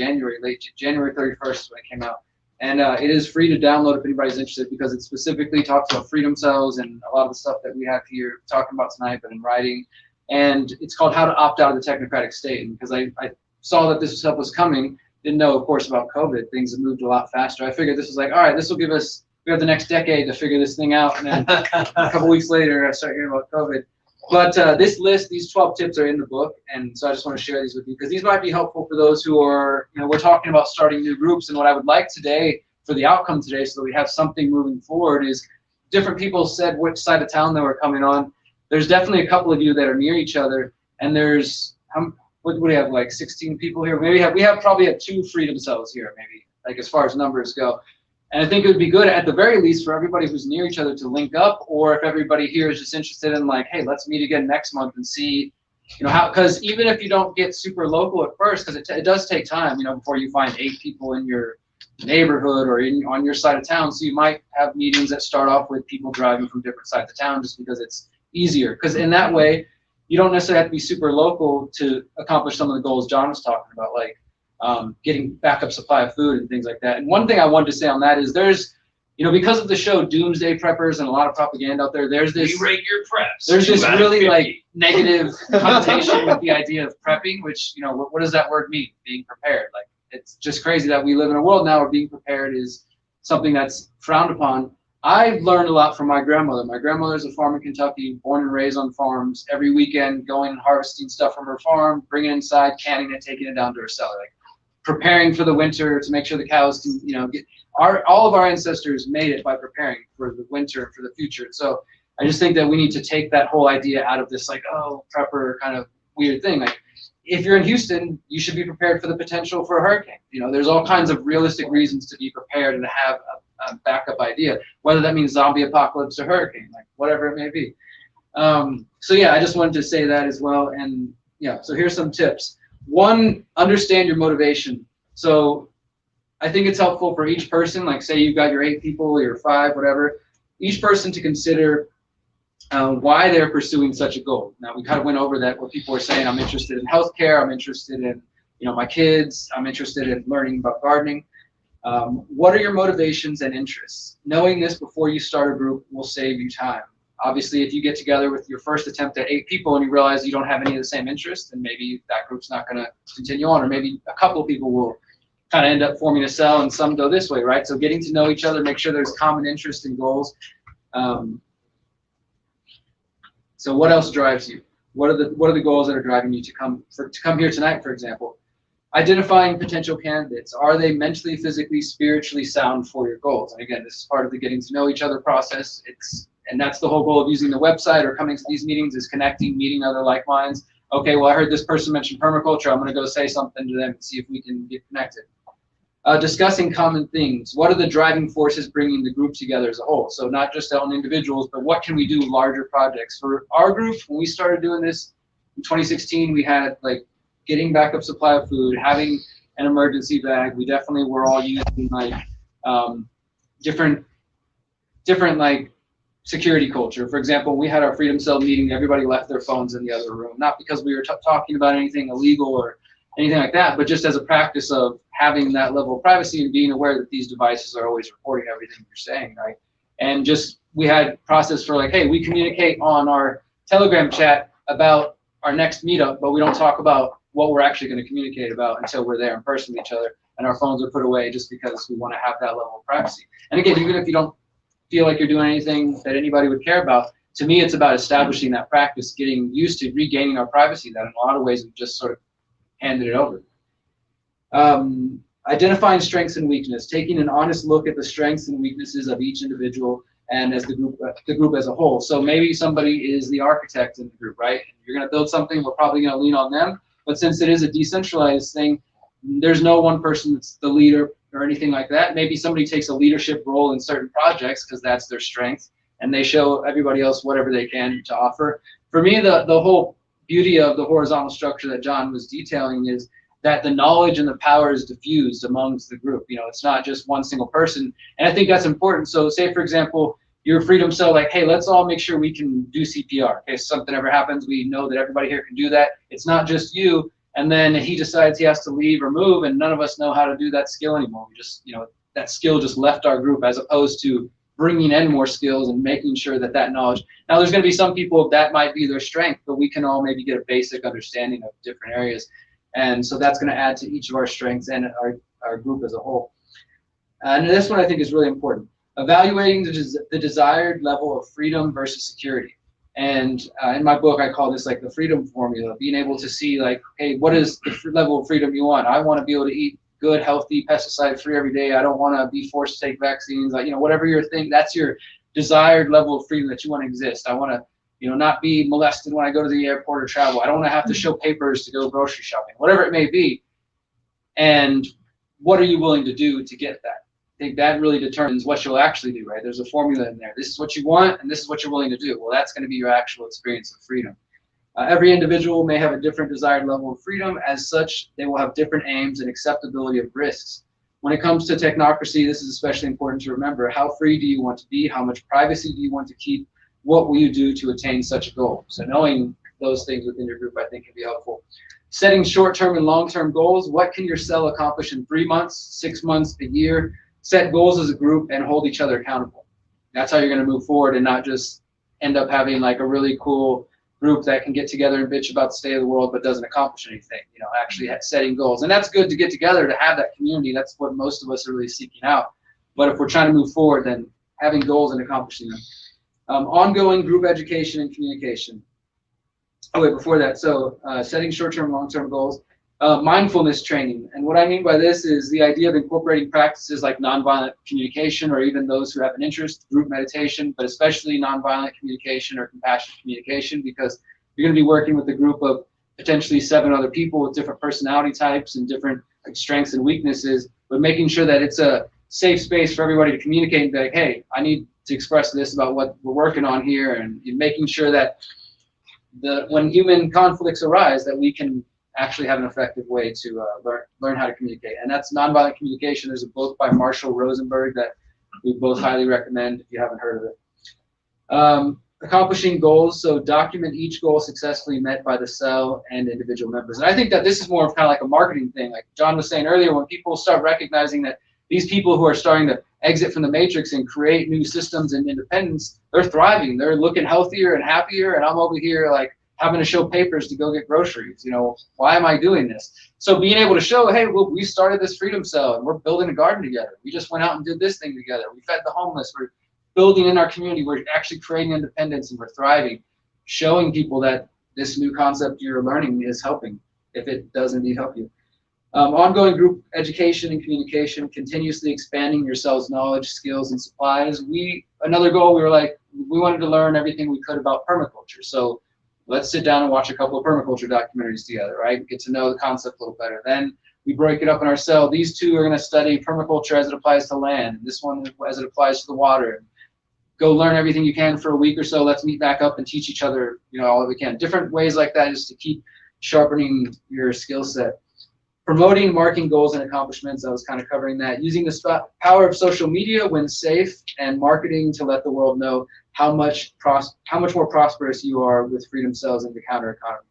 late January 31st is when it came out. And it is free to download if anybody's interested, because it specifically talks about freedom cells and a lot of the stuff that we have here talking about tonight, but in writing. And it's called How to Opt Out of the Technocratic State. And because I saw that this stuff was coming, didn't know, of course, about COVID. Things have moved a lot faster. I figured this was like, all right, this will give us, we have the next decade to figure this thing out. And then a couple weeks later, I start hearing about COVID. But this list, these 12 tips are in the book, and so I just want to share these with you, because these might be helpful for those who are, we're talking about starting new groups, and what I would like today for the outcome today, so that we have something moving forward, is different people said which side of town they were coming on. There's definitely a couple of you that are near each other, and there's, what do we have, like 16 people here? Maybe we probably have 2 freedom cells here, maybe, like, as far as numbers go. And I think it would be good, at the very least, for everybody who's near each other to link up, or if everybody here is just interested in, like, hey, let's meet again next month and see, how, because even if you don't get super local at first, because it does take time, before you find 8 people in your neighborhood or on your side of town. So you might have meetings that start off with people driving from different sides of town just because it's easier. Because in that way, you don't necessarily have to be super local to accomplish some of the goals John was talking about, like getting backup supply of food and things like that. And one thing I wanted to say on that is there's, because of the show Doomsday Preppers and a lot of propaganda out there, there's this, We rate your preps. there's this 2 out of really 50. like negative connotation with the idea of prepping, which, what does that word mean? Being prepared. Like, it's just crazy that we live in a world now where being prepared is something that's frowned upon. I've learned a lot from my grandmother. My grandmother's a farmer in Kentucky, born and raised on farms. Every weekend, going and harvesting stuff from her farm, bringing it inside, canning it, taking it down to her cellar, like preparing for the winter to make sure the cows can, get. All of our ancestors made it by preparing for the winter and for the future. So I just think that we need to take that whole idea out of this, like, oh, prepper kind of weird thing. Like, if you're in Houston, you should be prepared for the potential for a hurricane. There's all kinds of realistic reasons to be prepared and to have a backup idea, whether that means zombie apocalypse or hurricane, like whatever it may be. So yeah, I just wanted to say that as well. And yeah, so here's some tips. One, understand your motivation. So I think it's helpful for each person, like say you've got your 8 people, your 5, whatever, each person to consider why they're pursuing such a goal. Now, we kind of went over that, what people are saying. I'm interested in healthcare. I'm interested in, my kids. I'm interested in learning about gardening. What are your motivations and interests? Knowing this before you start a group will save you time. Obviously, if you get together with your first attempt at 8 people and you realize you don't have any of the same interests, then maybe that group's not going to continue on, or maybe a couple of people will kind of end up forming a cell and some go this way, right? So getting to know each other, make sure there's common interest and goals. So what else drives you? What are the goals that are driving you to come here tonight, for example? Identifying potential candidates. Are they mentally, physically, spiritually sound for your goals? And again, this is part of the getting to know each other process. And that's the whole goal of using the website or coming to these meetings, is connecting, meeting other like minds. Okay, well, I heard this person mention permaculture. I'm going to go say something to them and see if we can get connected. Discussing common things. What are the driving forces bringing the group together as a whole? So not just on individuals, but what can we do larger projects? For our group, when we started doing this in 2016, we had like getting backup supply of food, having an emergency bag. We definitely were all using like different like security culture. For example, we had our Freedom Cell meeting, everybody left their phones in the other room, not because we were talking about anything illegal or anything like that, but just as a practice of having that level of privacy and being aware that these devices are always recording everything you're saying, right? And just, we had process for like, hey, we communicate on our Telegram chat about our next meetup, but we don't talk about what we're actually going to communicate about until we're there in person with each other, and our phones are put away just because we want to have that level of privacy. And again, even if you don't feel like you're doing anything that anybody would care about, to me, it's about establishing that practice, getting used to regaining our privacy that in a lot of ways we've just sort of handed it over. Identifying strengths and weakness, taking an honest look at the strengths and weaknesses of each individual and as the group as a whole. So maybe somebody is the architect in the group, right? You're going to build something, we're probably going to lean on them. But since it is a decentralized thing, there's no one person that's the leader or anything like that. Maybe somebody takes a leadership role in certain projects because that's their strength, and they show everybody else whatever they can to offer. For me, the whole beauty of the horizontal structure that John was detailing is that the knowledge and the power is diffused amongst the group. It's not just one single person. And I think that's important. So say, for example, your Freedom Cell, like, hey, let's all make sure we can do CPR. In case something ever happens, we know that everybody here can do that. It's not just you. And then he decides he has to leave or move, and none of us know how to do that skill anymore. We just, that skill just left our group, as opposed to bringing in more skills and making sure that knowledge. Now, there's going to be some people that might be their strength, but we can all maybe get a basic understanding of different areas. And so that's going to add to each of our strengths and our group as a whole. And this one I think is really important. Evaluating the desired level of freedom versus security. And in my book, I call this like the freedom formula, being able to see like, hey, what is the level of freedom you want? I want to be able to eat good, healthy, pesticide-free every day. I don't want to be forced to take vaccines. Like, whatever your thing, that's your desired level of freedom that you want to exist. I want to, not be molested when I go to the airport or travel. I don't want to have to show papers to go grocery shopping, whatever it may be. And what are you willing to do to get that? I think that really determines what you'll actually do, right? There's a formula in there. This is what you want, and this is what you're willing to do. Well, that's going to be your actual experience of freedom. Every individual may have a different desired level of freedom. As such, they will have different aims and acceptability of risks. When it comes to technocracy, this is especially important to remember. How free do you want to be? How much privacy do you want to keep? What will you do to attain such a goal? So knowing those things within your group, I think, can be helpful. Setting short-term and long-term goals. What can your cell accomplish in 3 months, 6 months, a year? Set goals as a group and hold each other accountable. That's how you're going to move forward and not just end up having like a really cool group that can get together and bitch about the state of the world but doesn't accomplish anything. You know, actually setting goals. And that's good to get together to have that community. That's what most of us are really seeking out. But if we're trying to move forward, then having goals and accomplishing them. Ongoing group education and communication. Oh wait, before that, so setting short-term, long-term goals. Mindfulness training. And what I mean by this is the idea of incorporating practices like nonviolent communication, or even those who have an interest, group meditation, but especially nonviolent communication or compassionate communication, because you're going to be working with a group of potentially 7 other people with different personality types and different strengths and weaknesses, but making sure that it's a safe space for everybody to communicate and be like, hey, I need to express this about what we're working on here, and making sure that when human conflicts arise, that we can actually have an effective way to learn how to communicate. And that's nonviolent communication. There's a book by Marshall Rosenberg that we both highly recommend if you haven't heard of it. Accomplishing goals. So document each goal successfully met by the cell and individual members. And I think that this is more of kind of like a marketing thing. Like John was saying earlier, when people start recognizing that these people who are starting to exit from the matrix and create new systems and independence, they're thriving. They're looking healthier and happier. And I'm over here like having to show papers to go get groceries. You know, why am I doing this? So being able to show, hey, well, we started this Freedom Cell and we're building a garden together. We just went out and did this thing together. We fed the homeless. We're building in our community. We're actually creating independence and we're thriving. Showing people that this new concept you're learning is helping, if it does indeed help you. Ongoing group education and communication, continuously expanding your cell's knowledge, skills, and supplies. Another goal, we were like, we wanted to learn everything we could about permaculture. So let's sit down and watch a couple of permaculture documentaries together, right? Get to know the concept a little better. Then we break it up in our cell. These two are going to study permaculture as it applies to land. This one as it applies to the water. Go learn everything you can for a week or so. Let's meet back up and teach each other, you know, all that we can. Different ways like that just to keep sharpening your skill set. Promoting, marking goals and accomplishments. I was kind of covering that. Using the power of social media when safe, and marketing to let the world know how much more prosperous you are with Freedom Cells in the counter economy.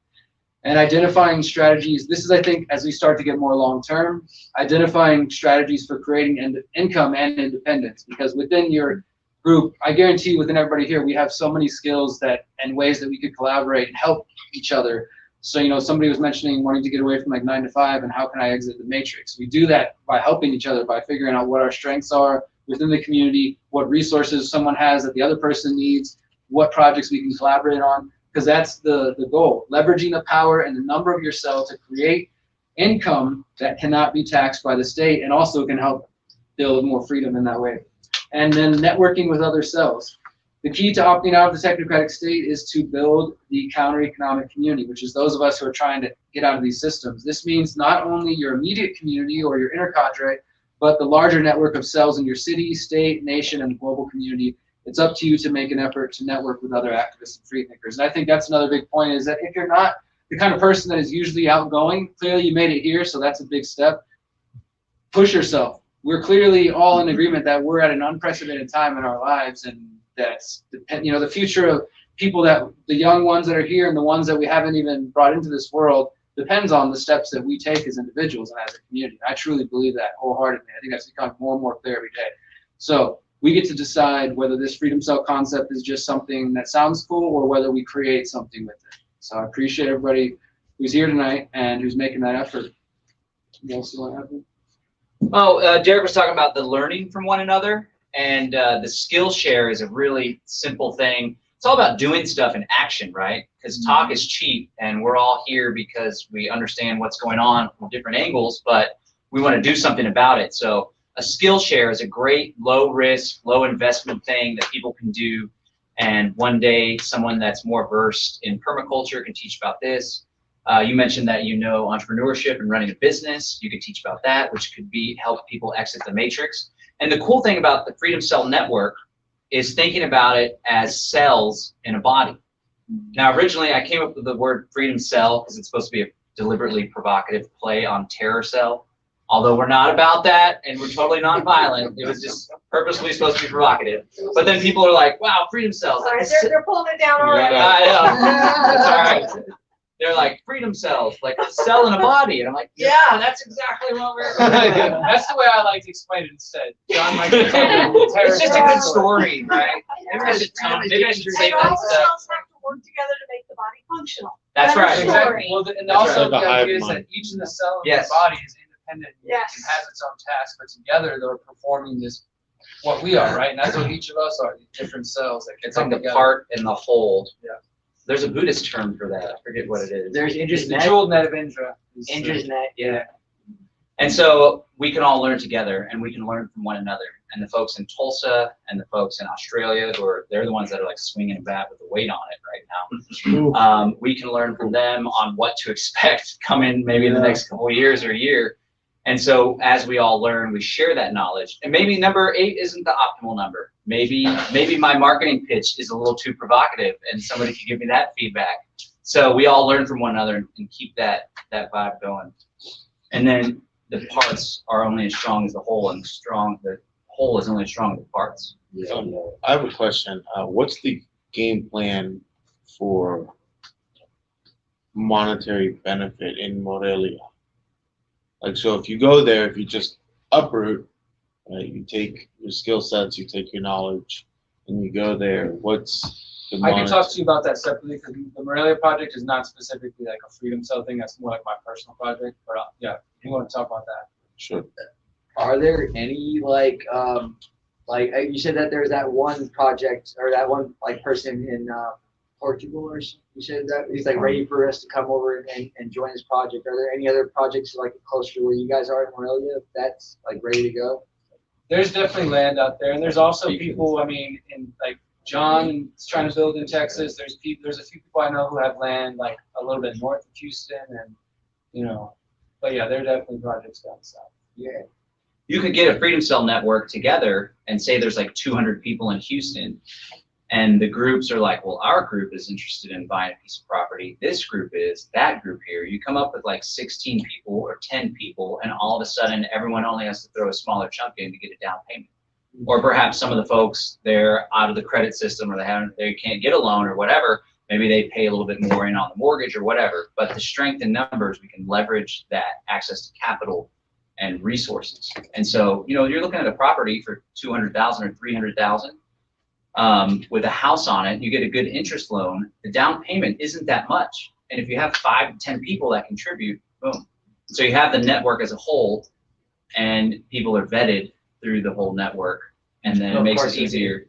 And identifying strategies. This is, I think, as we start to get more long-term, identifying strategies for creating income and independence. Because within your group, I guarantee within everybody here, we have so many skills and ways that we could collaborate and help each other. So, you know, somebody was mentioning wanting to get away from like 9 to 5 and how can I exit the matrix? We do that by helping each other, by figuring out what our strengths are within the community, what resources someone has that the other person needs, what projects we can collaborate on, because that's the goal. Leveraging the power and the number of your cell to create income that cannot be taxed by the state and also can help build more freedom in that way. And then networking with other cells. The key to opting out of the technocratic state is to build the counter-economic community, which is those of us who are trying to get out of these systems. This means not only your immediate community or your inner cadre, but the larger network of cells in your city, state, nation, and global community. It's up to you to make an effort to network with other activists and freethinkers. And I think that's another big point, is that if you're not the kind of person that is usually outgoing, clearly you made it here, so that's a big step. Push yourself. We're clearly all in agreement that we're at an unprecedented time in our lives, and that's, you know, the future of people, that the young ones that are here and the ones that we haven't even brought into this world, depends on the steps that we take as individuals and as a community. I truly believe that wholeheartedly. I think that's becoming more and more clear every day. So we get to decide whether this Freedom Cell concept is just something that sounds cool or whether we create something with it. So I appreciate everybody who's here tonight and who's making that effort. You else want to have? Well, Derek was talking about the learning from one another, and the skill share is a really simple thing. It's all about doing stuff in action, right? Because talk is cheap, and we're all here because we understand what's going on from different angles, but we want to do something about it. So a skill share is a great low risk, low investment thing that people can do. And one day, someone that's more versed in permaculture can teach about this. You mentioned that you know entrepreneurship and running a business. You could teach about that, which could help people exit the matrix. And the cool thing about the Freedom Cell Network is thinking about it as cells in a body. Now, originally, I came up with the word Freedom Cell because it's supposed to be a deliberately provocative play on terror cell. Although we're not about that, and we're totally non-violent. It was just purposely supposed to be provocative. But then people are like, "Wow, freedom cells." All right, they're pulling it down already. I know. It's all right. They're like freedom cells, like a cell in a body, and I'm like, yeah, that's exactly what we're. That's the way I like to explain it instead. John might be telling the entire It's just a good story, right? Maybe I should say All that the stuff. cells have to work together to make the body functional. That's Better right. story. Well, and That's also right. the The hive idea is that mind. each of the cells in Yes. the body is independent Yes. and has its own task, but together they're performing this, what we are, right? And that's what each of us are, these different cells that can It's like come the together. part and the whole. Yeah. There's a Buddhist term for that. I forget what it is. There's It's Indra's the net. jeweled net of Indra. Indra's net. Yeah. And so we can all learn together, and we can learn from one another. And the folks in Tulsa and the folks in Australia, they're the ones that are like swinging a bat with the weight on it right now. We can learn from them on what to expect coming maybe in the next couple of years or a year. And so as we all learn, we share that knowledge. And maybe number 8 isn't the optimal number. Maybe my marketing pitch is a little too provocative, and somebody could give me that feedback. So we all learn from one another and keep that vibe going. And then the parts are only as strong as the whole, and the whole is only as strong as the parts. I have a question. What's the game plan for monetary benefit in Morelia? Like, so if you go there, if you just uproot, you take your skill sets, you take your knowledge, and you go there, what's the I can talk to you about that separately, because the Morelia project is not specifically like a freedom cell thing. That's more like my personal project. But yeah, if you want to talk about that. Sure. Are there any like you said that there's that one project or that one like person in Portugal or something? You said that he's like ready for us to come over and join this project. Are there any other projects like closer to where you guys are in Morelia that's like ready to go? There's definitely land out there, and there's also people. I mean, in like John is trying to build in Texas. There's a few people I know who have land like a little bit north of Houston, and but yeah, there are definitely projects down south. Yeah. You could get a freedom cell network together and say there's like 200 people in Houston, and the groups are like, well, our group is interested in buying a piece of property. This group is, that group here. You come up with like 16 people or 10 people, and all of a sudden everyone only has to throw a smaller chunk in to get a down payment. Or perhaps some of the folks, they're out of the credit system, or they can't get a loan or whatever. Maybe they pay a little bit more in on the mortgage or whatever. But the strength in numbers, we can leverage that access to capital and resources. And so, you're looking at a property for 200,000 or 300,000 with a house on it. You get a good interest loan. The down payment isn't that much. And if you have 5 to 10 people that contribute, boom. So you have the network as a whole, and people are vetted through the whole network, and then it makes it easier.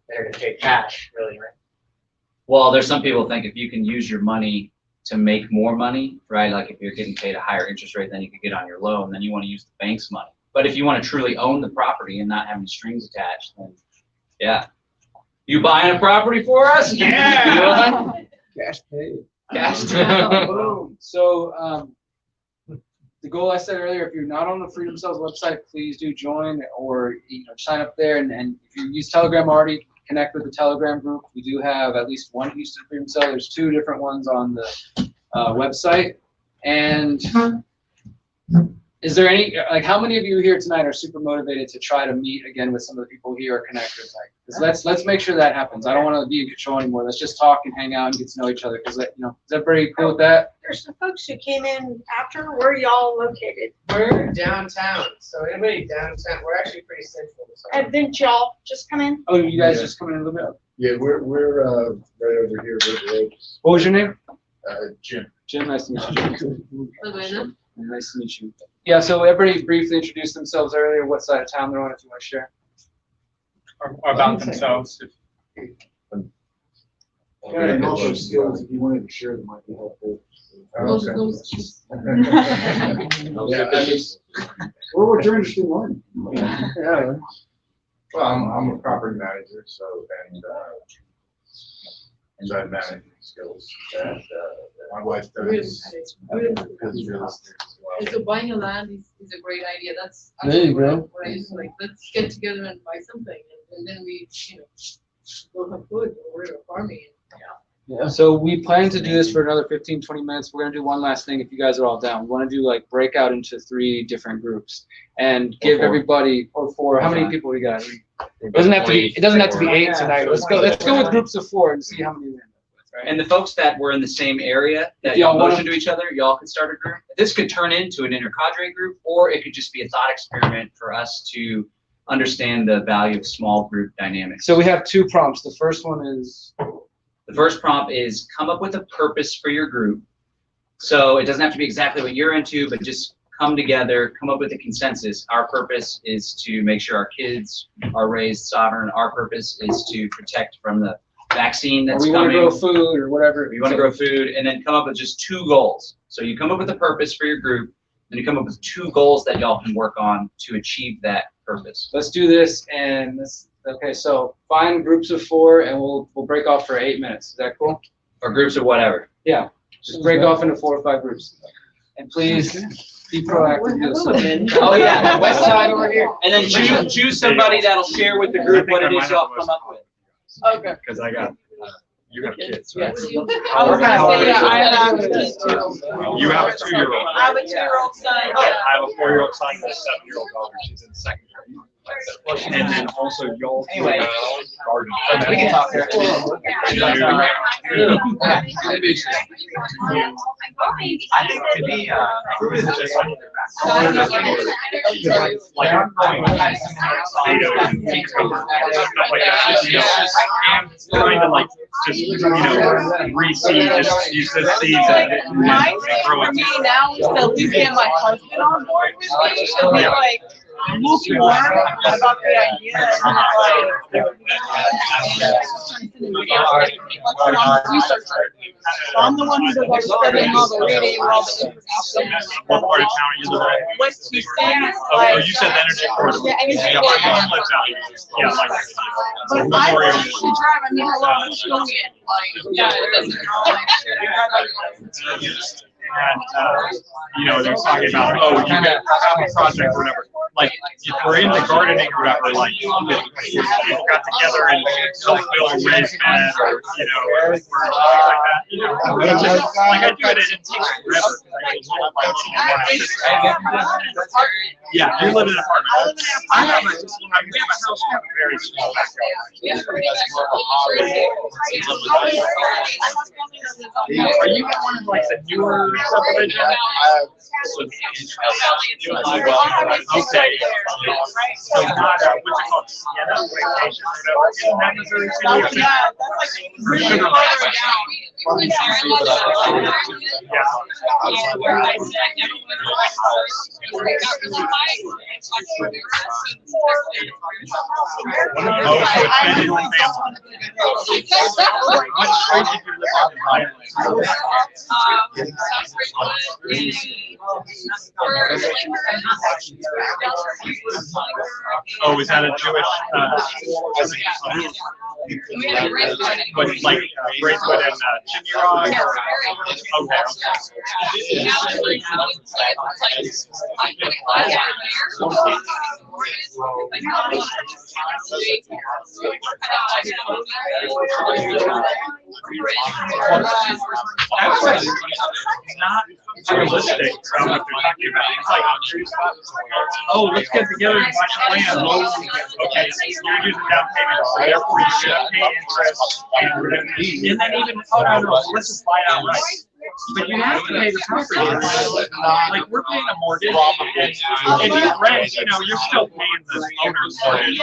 They're gonna take cash, really, right? Well, there's some people think if you can use your money to make more money, right? Like if you're getting paid a higher interest rate than you could get on your loan, then you want to use the bank's money. But if you want to truly own the property and not have any strings attached, then yeah. You buying a property for us? Yeah. Cash paid. Cash. Boom. So the goal I said earlier, if you're not on the Freedom Cells website, please do join or sign up there. And if you use Telegram already, connect with the Telegram group. We do have at least one Houston Freedom Cell. There's 2 different ones on the website. And is there any, like, how many of you here tonight are super motivated to try to meet again with some of the people here or connect with? Like, let's make sure that happens. I don't want to be in control anymore. Let's just talk and hang out and get to know each other. Because is everybody cool with that? There's some folks who came in after. Where are y'all located? We're downtown, so anybody downtown, we're actually pretty central. So. And didn't y'all just come in? Oh, you guys just coming in a little bit? Yeah, we're right over here, River Road. What was your name? Jim. Jim, nice to meet you. Nice to meet you. Yeah, so everybody briefly introduced themselves earlier, what side of town they're on, if you want to share. Or about themselves. And also skills, if you wanted to share, that might be helpful. Or what you're interested in learning. Yeah. Well, I'm a property manager, so so I manage skills, and my wife does real estate as well. So buying a land is a great idea. That's There you actually go. what I used to like. Let's get together and buy something, and then we, go have food or whatever farming. Yeah. So we plan to do this for another 15, 20 minutes. We're gonna do one last thing if you guys are all down. We wanna do like break out into 3 different groups and give 4. everybody, or 4, how many Okay. people we got? It doesn't have to be 8 tonight. Let's go with groups of 4 and see how many we end up with, right? And the folks that were in the same area that If y'all y'all wanna- motion to each other, y'all could start a group. This could turn into an intercadre group, or it could just be a thought experiment for us to understand the value of small group dynamics. So we have 2 prompts. The first one is, The first prompt is come up with a purpose for your group. So it doesn't have to be exactly what you're into, but just come together, come up with a consensus. Our purpose is to make sure our kids are raised sovereign. Our purpose is to protect from the vaccine or that's we wanna coming. grow food or whatever. You want to grow food, and then come up with just 2 goals. So you come up with a purpose for your group, then you come up with 2 goals that y'all can work on to achieve that purpose. Let's do this and this. Okay, so find groups of 4 and we'll break off for 8 minutes. Is that cool? Or groups of whatever. Yeah, just break off into 4 or 5 groups. And please be proactive. Oh yeah, west side over here. And then choose somebody that'll share with the group what it is y'all come up with. Okay. Because I got, you have kids, right? I was gonna say, yeah, I have kids too. You have a 2-year-old. I have a 2-year-old son. I have a 4-year-old son and a 7-year-old daughter. She's in 2nd grade. And then also y'all. Anyway. Garden. We can talk there. I think to me, food is just like trying to like just reseed, just use this seed and My grow thing for it. me now is to at least get my husband on board with me and be like, lukewarm about the idea and I'm the one who does all the studying, all the reading, all the information. What part of town are you living in? West Houston. Oh, you said the energy corridor. Yeah, energy Yeah, corridor. my mom lives out here. Yeah, like. But I don't actually drive. I mean, hello, I'm Estonian. Yeah, it doesn't. And, you know, they're talking about, oh, you can have a project or whatever. Like, if we're into gardening or whatever, like, people got together and like build a raised bed or, you know, or something like that. You know, it's just, like I do it, it takes forever. Yeah, you live in an apartment. I have a house, we have a very small backyard. Are you in one of like the newer subdivisions? Okay. So not, what's it called? Sienna Plantation or whatever. Isn't that Missouri City? Oh, yeah, that's like really further down. Oh, is that a Jewish, but like Bracewood and Chimney Rock? Not realistic from what they're talking about. It's like, oh, let's get together and buy land. Okay, so you're using down payment, so therefore you should pay interest. And then even, oh, no, let's just buy it outright. But you have to pay the property. Like, we're paying a mortgage. If you rent, you know, you're still paying the owner's mortgage.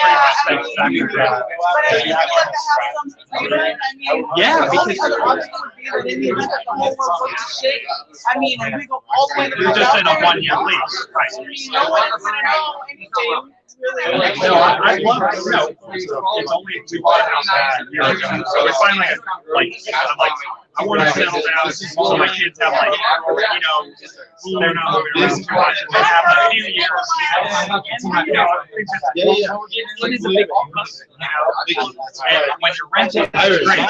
Pretty much that. But if you have to have some freedom, I mean. Yeah, because. I mean, if we go all the way to. You're just in a 1-year lease. Right. No one's gonna know anything. Really. No, I love it. No, it's only, we bought a house a year ago. So it's finally like, I'm like, I want to settle down so my kids have like, you know, they're not moving around too much. And they have a few years. You know, it is a big office, you know. And when you're renting, it's great.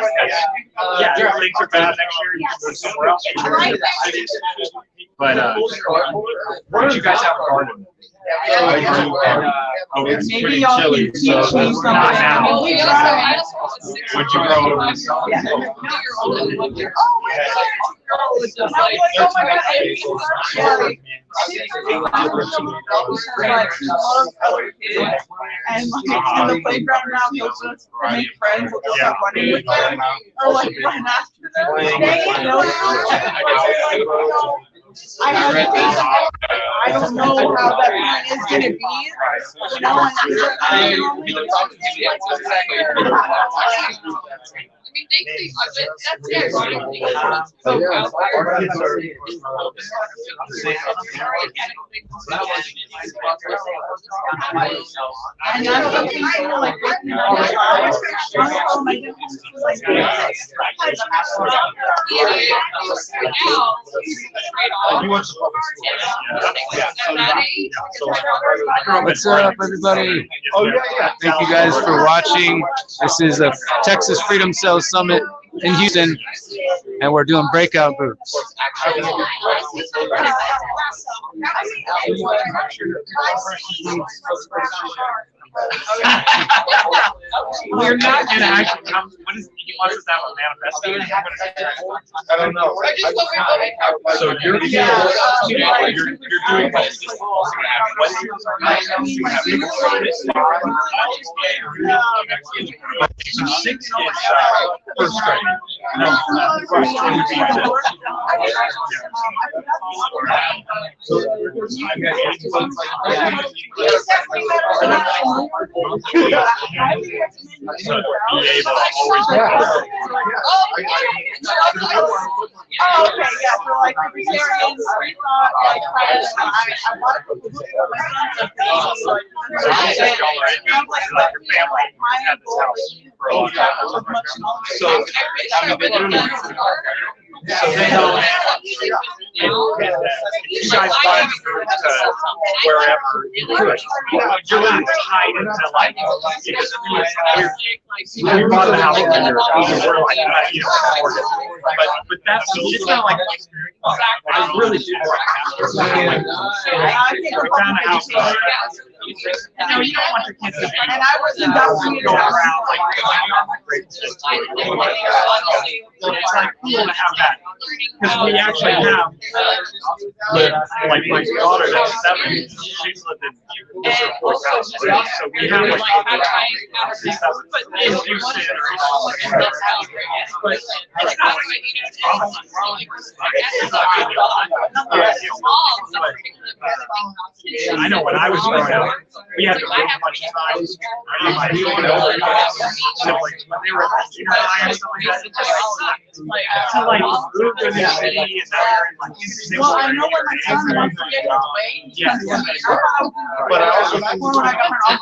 Yeah, if things are bad next year, you can move somewhere else. But would you guys have a garden? It's Maybe pretty y'all chilly, can teach me so something. Not now. We Would you grow And like in the playground now, he'll just make friends, he'll just like running with them, or like run after them. I don't know how that plan is gonna be, you know, I mean, they think, I bet that's the ironic thing. So out and that's something I feel like working on my life. Oh my goodness. What's up, everybody? Oh, yeah, yeah. Thank you guys for watching. This is a Texas Freedom Cell Summit in Houston, and we're doing breakout groups. We're not gonna actually come. What is he wants us to have a manifesto? I don't know. So you're doing this. Six kids first grade. Oh, okay, yeah, so like vegetarians, we thought like I wanted to look for my son's like my goal is to bring back as much knowledge. So you guys find wherever you could. You're not tied into like you bought the house together. We're like but that's it's not like I really do found a house. No, you don't want your kids to be. And I was indoctrinated going around like it's like cool to have that because we actually have like my daughter that's 7. She's lived in Houston for 4 house, right? So we have like stuff in Houston but it's not I know when I was growing up, we had to move a bunch of times. My siblings, when they were in junior high or something like that, to like move to the city and now you're in like 6 well, I know when my son wants to get his way, he comes to me. But I also when I got my own,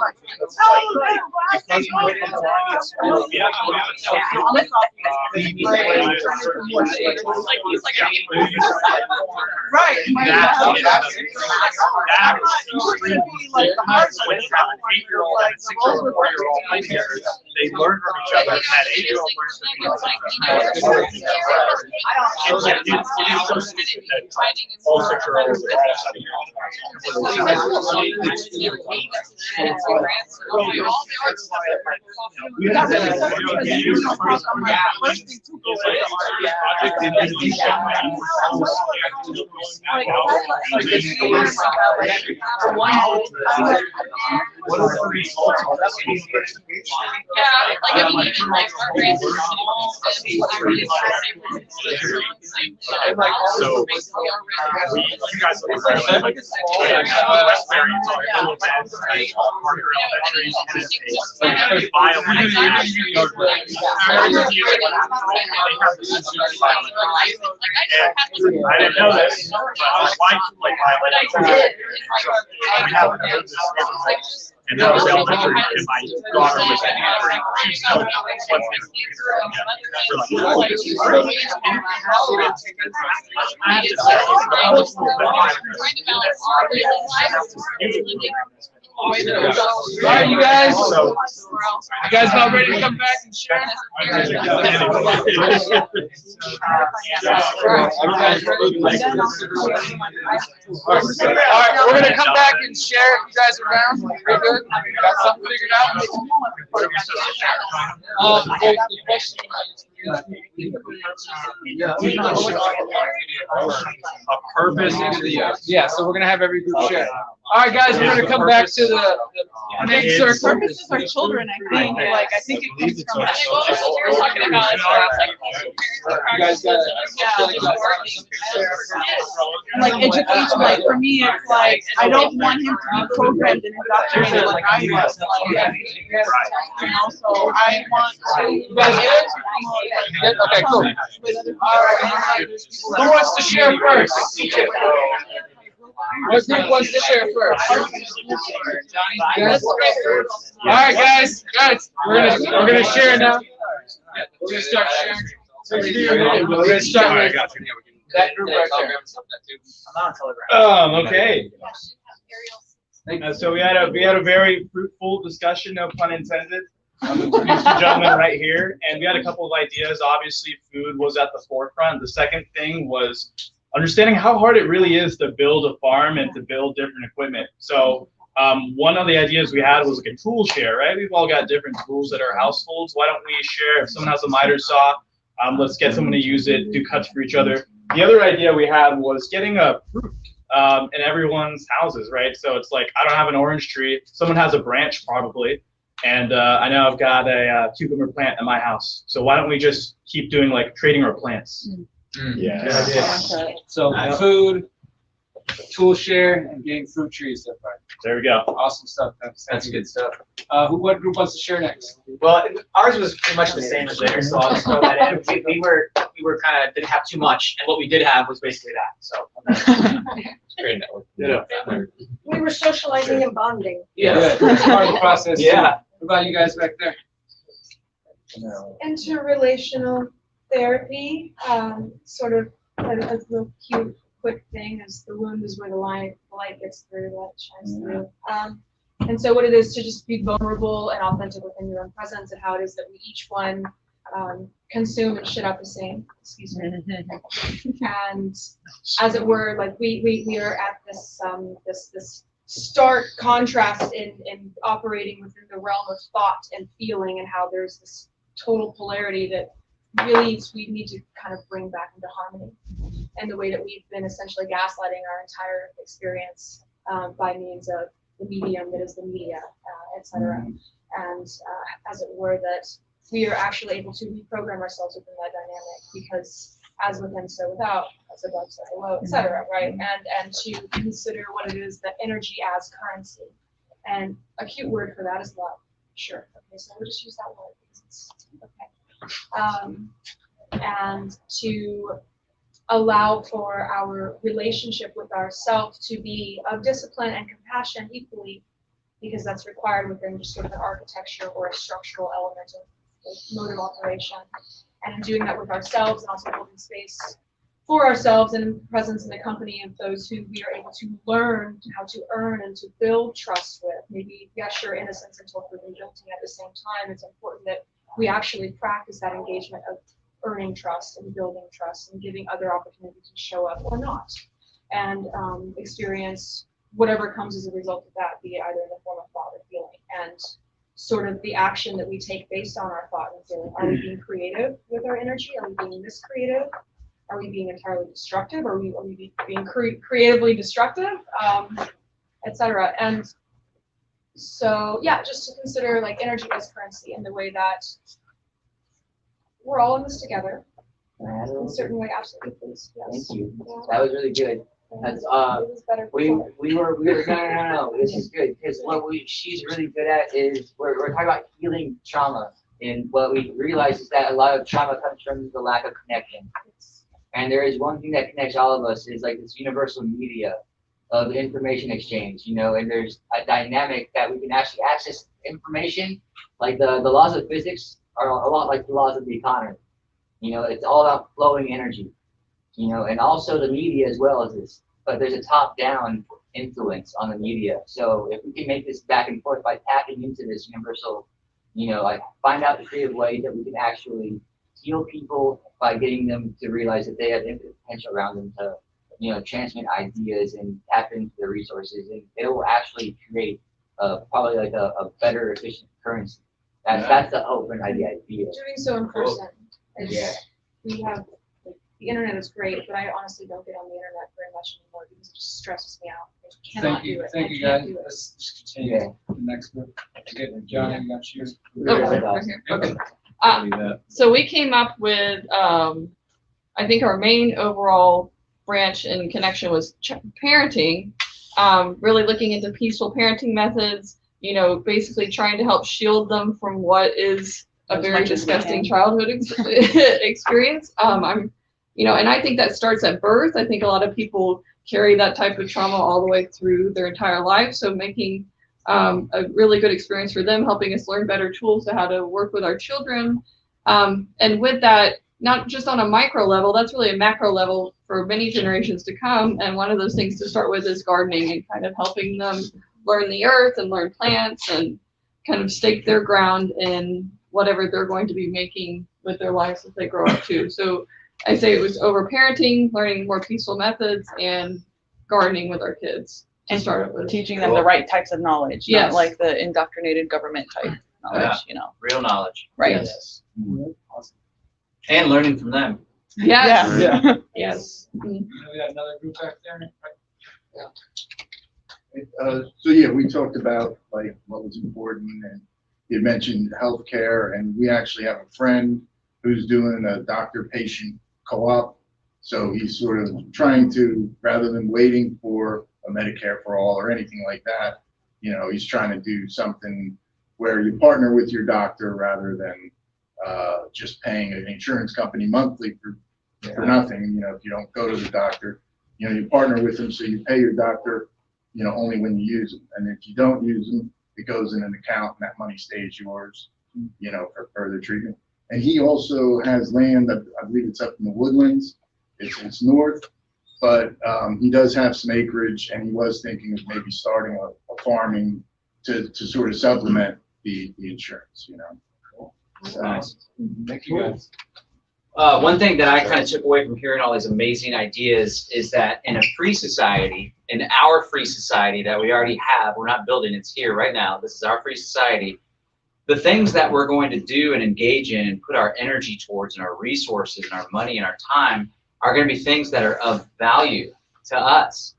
right. Like the hard when you have an 8-year-old and a 6-year-old and 4-year-old playing together, they learn from each other, and that 8-year-old learns from each other. It's so stupid that all 6-year-olds are all studying. What are the results of that? Yeah, like I mean, even like our grades are small, so you guys look very like West Marion, Little Bend, Parker Elementary, and it's violent. I didn't know this, but my wife like violent. We have this. And that was elementary, and my daughter was entering. She's still I have to say, All right, you guys. You guys about ready to come back and share? All right, we're gonna come back and share if you guys are down. We're good. Got something figured out. The question A purpose. yeah, so we're gonna have every group share. All right, guys, we're gonna come back to the big circle. Purposes are children, I think. Like, I think it comes from. We're talking about You guys got like education. Like for me, it's like I don't want him to be programmed and indoctrinated like I was. And also, I want to. You guys good? Okay, cool. Who wants to share first? What group wants to share first? Yes. All right, guys, we're gonna share now. We're gonna start sharing. We're gonna start with that group right there. Okay. So we had a very fruitful discussion, no pun intended. These two gentlemen right here, and we had a couple of ideas. Obviously, food was at the forefront. The second thing was understanding how hard it really is to build a farm and to build different equipment. So one of the ideas we had was like a tool share, right? We've all got different tools at our households. Why don't we share? If someone has a miter saw, let's get someone to use it, do cuts for each other. The other idea we had was getting a fruit in everyone's houses, right? So it's like, I don't have an orange tree. Someone has a branch probably. And I know I've got a cucumber plant at my house. So why don't we just keep doing like trading our plants? Yeah. So food, tool share, and getting fruit trees. There we go. Awesome stuff. That's good stuff. What group wants to share next? Well, ours was pretty much the same as theirs, so I'll just throw that in. We were kind of didn't have too much, and what we did have was basically that. So great network. Yeah. We were socializing and bonding. Yeah. That's part of the process. Yeah. What about you guys back there? Interrelational therapy, sort of a real cute, quick thing, as the wound is where the light gets through, light shines through. And so what it is to just be vulnerable and authentic within your own presence, and how it is that we each one consume and shit out the same, excuse me. And as it were, like we are at this this stark contrast in operating within the realm of thought and feeling, and how there's this total polarity that really we need to kind of bring back into harmony. And the way that we've been essentially gaslighting our entire experience by means of the medium that is the media, etc. And as it were, that we are actually able to reprogram ourselves within that dynamic, because as within, so without, as above, so below, etc. Right? And to consider what it is, that energy as currency. And a cute word for that is love. Sure. Okay, so we'll just use that word because it's okay. And to allow for our relationship with ourselves to be of discipline and compassion equally, because that's required within just sort of an architecture or a structural element of mode of operation. And in doing that with ourselves, and also holding space for ourselves and in presence in the company of those who we are able to learn how to earn and to build trust with. Maybe, yes, you're innocent until proven guilty. At the same time, it's important that we actually practice that engagement of earning trust and building trust and giving other opportunities to show up or not, and experience whatever comes as a result of that, be it either in the form of thought or feeling, and sort of the action that we take based on our thought and feeling. Are we being creative with our energy? Are we being miscreative? Are we being entirely destructive? Are we being creatively destructive, etc.? And so, yeah, just to consider like energy as currency, and the way that we're all in this together. In a certain way, absolutely, please. Yes. Thank you. Yeah. That was really good. That's we were no, this is good, because what she's really good at is we're talking about healing trauma, and what we realize is that a lot of trauma comes from the lack of connection. And there is one thing that connects all of us, is like this universal media of information exchange, you know, and there's a dynamic that we can actually access information. Like the laws of physics are a lot like the laws of the economy. You know, it's all about flowing energy, you know, and also the media as well as this. but there's a top-down influence on the media. So if we can make this back and forth by tapping into this universal, like find out the creative ways that we can actually heal people by getting them to realize that they have infinite potential around them to, transmit ideas and tap into the resources, and it will actually create probably like a better efficient currency. That's the open idea. Doing so in person. Yeah. We have, like, the internet is great, but I honestly don't get on the internet very much anymore because it just stresses me out. I cannot do it. Thank I you, can't guys. do it. Let's just continue to the next group. Okay, Johnny, you got yours. Right here. Okay. So we came up with, I think our main overall branch and connection was parenting, really looking into peaceful parenting methods, basically trying to help shield them from what is a very disgusting childhood experience. And I think that starts at birth. I think a lot of people carry that type of trauma all the way through their entire life. So making a really good experience for them, helping us learn better tools to how to work with our children. And with that, not just on a micro level, that's really a macro level for many generations to come. And one of those things to start with is gardening and kind of helping them learn the earth and learn plants and kind of stake their ground in whatever they're going to be making with their lives as they grow up too. So I say it was over parenting, learning more peaceful methods, and gardening with our kids to start with. Teaching them the right types of knowledge, Yes. not like the indoctrinated government type knowledge, Real knowledge. Right. Yes. And learning from them. Yes. Yeah. Yes. We got another group back there. So yeah, we talked about like what was important, and you mentioned healthcare, and we actually have a friend who's doing a doctor-patient co-op. So he's sort of trying to, rather than waiting for a Medicare for all or anything like that, he's trying to do something where you partner with your doctor rather than just paying an insurance company monthly for nothing. If you don't go to the doctor, you partner with them, so you pay your doctor, only when you use them. And if you don't use them, it goes in an account and that money stays yours, for further treatment. And he also has land that I believe it's up in the Woodlands. It's north, but he does have some acreage, and he was thinking of maybe starting a farming to sort of supplement the insurance, So, Nice. Thank you, guys. One thing that I kind of took away from hearing all these amazing ideas is that in a free society, in our free society that we already have, we're not building, it's here right now, this is our free society, the things that we're going to do and engage in and put our energy towards and our resources and our money and our time are going to be things that are of value to us.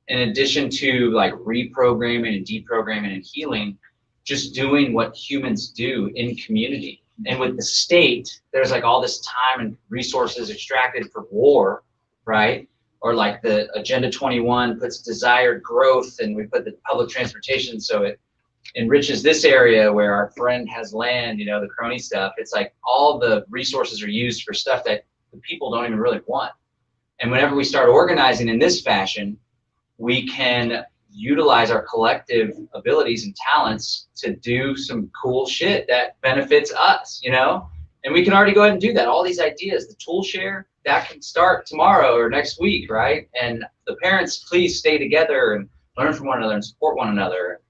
In addition to like reprogramming and deprogramming and healing, just doing what humans do in community. And with the state, there's like all this time and resources extracted for war, right? Or like the Agenda 21 puts desired growth, and we put the public transportation so it enriches this area where our friend has land, the crony stuff. It's like all the resources are used for stuff that the people don't even really want. And whenever we start organizing in this fashion, we can utilize our collective abilities and talents to do some cool shit that benefits us, and we can already go ahead and do that. All these ideas, the tool share, that can start tomorrow or next week, right? And the parents, please stay together and learn from one another and support one another.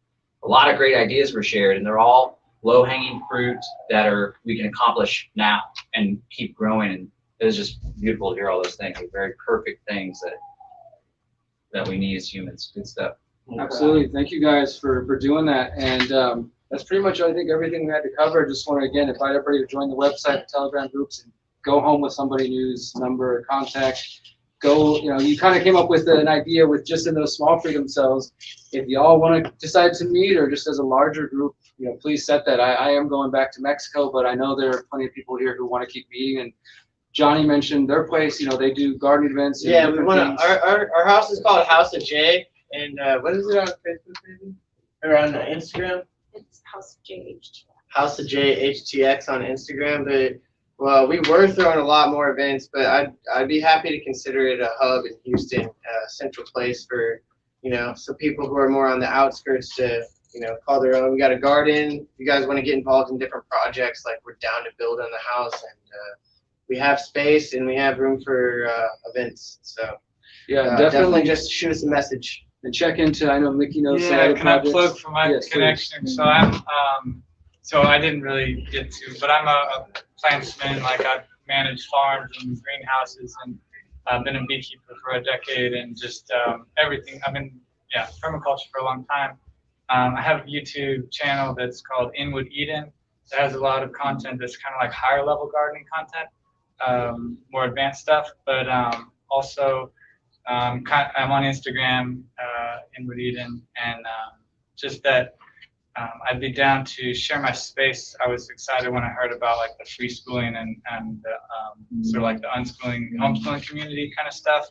A lot of great ideas were shared, and they're all low-hanging fruit that we can accomplish now and keep growing. And it was just beautiful to hear all those things. They're very perfect things that we need as humans. Good stuff. Absolutely. Thank you guys for doing that. And that's pretty much, I think, everything we had to cover. Just want to, again, invite everybody to join the website, the Telegram groups, and go home with somebody news, number, contact. Go, you kind of came up with an idea with just in those small freedom cells. If y'all want to decide to meet or just as a larger group, please set that. I am going back to Mexico, but I know there are plenty of people here who want to keep meeting. And Johnny mentioned their place, they do gardening events. And yeah, we want to, our house is called House of J. And what is it on Facebook, maybe? Or on Instagram? It's House of JHTX. House of JHTX on Instagram. But well, we were throwing a lot more events, but I'd be happy to consider it a hub in Houston, a central place for so people who are more on the outskirts to call their own. We got a garden. If you guys want to get involved in different projects, like we're down to build on the house, and we have space and we have room for events. So. Yeah, definitely just shoot us a message. And check into, I know Mickey knows some Yeah, other can I projects. plug for my Yes, please. connection? So so I didn't really get to, but I'm a plantsman. Like I've managed farms and greenhouses, and I've been a beekeeper for a decade, and just everything. I've been, permaculture for a long time. I have a YouTube channel that's called Inwood Eden. It has a lot of content that's kind of like higher level gardening content, more advanced stuff, but also I'm on Instagram, Inwood Eden, and just that I'd be down to share my space. I was excited when I heard about like the free schooling and sort of like the unschooling, homeschooling community kind of stuff,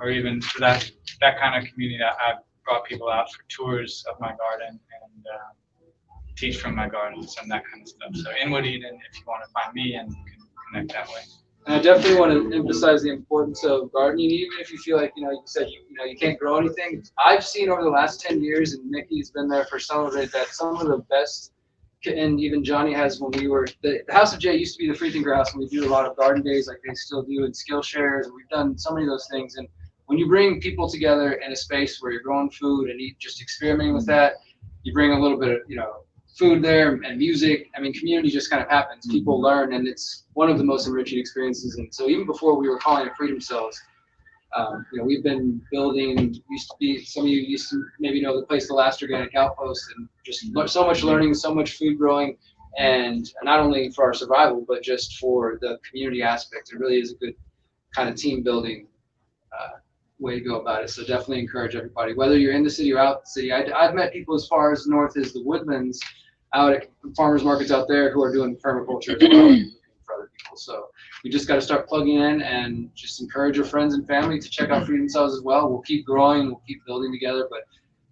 or even for that kind of community. I've brought people out for tours of my garden and teach from my gardens and that kind of stuff. So Inwood Eden, if you want to find me, and you can connect that way. And I definitely want to emphasize the importance of gardening, even if you feel like, you said, you can't grow anything. I've seen over the last 10 years, and Nikki's been there for some of it, that some of the best, and even Johnny has when we were, the House of J used to be the Freething Grouse, and we do a lot of garden days like they still do, and skill shares, and we've done so many of those things. And when you bring people together in a space where you're growing food and just experimenting with that, you bring a little bit of, food there and music. I mean, community just kind of happens. People learn, and it's one of the most enriching experiences. And so even before we were calling it Freedom Cells, we've been building, used to be, some of you used to maybe know the place, the Last Organic Outpost, and just so much learning, so much food growing, and not only for our survival, but just for the community aspect. It really is a good kind of team building way to go about it. So definitely encourage everybody, whether you're in the city or out the city. I've met people as far as north as the Woodlands, out at farmers markets out there, who are doing permaculture as well, looking for other people. So we just got to start plugging in and just encourage your friends and family to check out Freedom Cells as well. We'll keep growing, we'll keep building together, but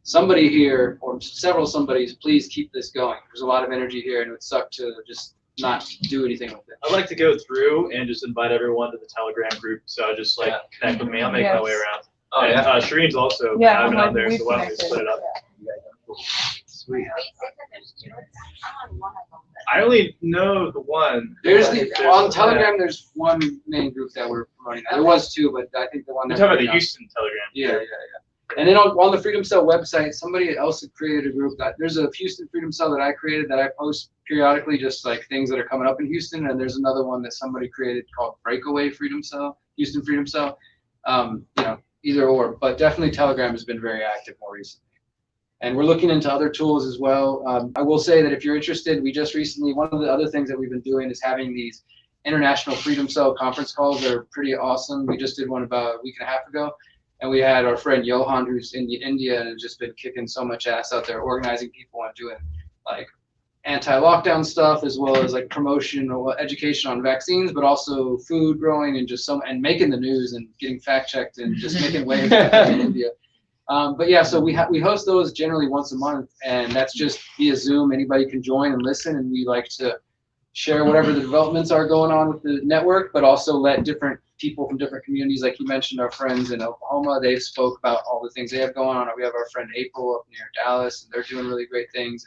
somebody here, or several somebodies, please keep this going. There's a lot of energy here, and it would suck to just not do anything with it. I'd like to go through and just invite everyone to the Telegram group. So just like connect with me. I'll make my way around. Oh, and yeah. Shireen's also Yeah, been on there, we've so why don't we connected. split it up? Sweet. I only know the one. There's on yeah. Telegram. There's one main group that we're promoting. There was two, but I think the one. You're that talking about we're the on- Houston Telegram. Yeah. And then on the Freedom Cell website, somebody else had created a group. There's a Houston Freedom Cell that I created that I post periodically, just like things that are coming up in Houston. And there's another one that somebody created called Breakaway Freedom Cell, Houston Freedom Cell. Either or, but definitely Telegram has been very active more recently. And we're looking into other tools as well. I will say that if you're interested, we just recently, one of the other things that we've been doing is having these international Freedom Cell conference calls. They're pretty awesome. We just did one about a week and a half ago. And we had our friend Johan, who's in India, and has just been kicking so much ass out there, organizing people and doing like anti-lockdown stuff, as well as like promotion or education on vaccines, but also food growing and just and making the news and getting fact checked and just making waves in India. But yeah, so we host those generally once a month, and that's just via Zoom. Anybody can join and listen, and we like to share whatever the developments are going on with the network, but also let different people from different communities, like you mentioned, our friends in Oklahoma, they've spoke about all the things they have going on. We have our friend April up near Dallas, and they're doing really great things.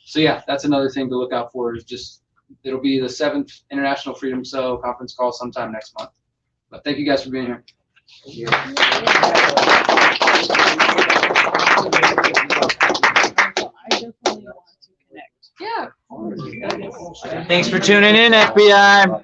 So yeah, that's another thing to look out for, is just, it'll be the 7th International Freedom Cell conference call sometime next month. But thank you guys for being here. Yeah. Thanks for tuning in, FBI.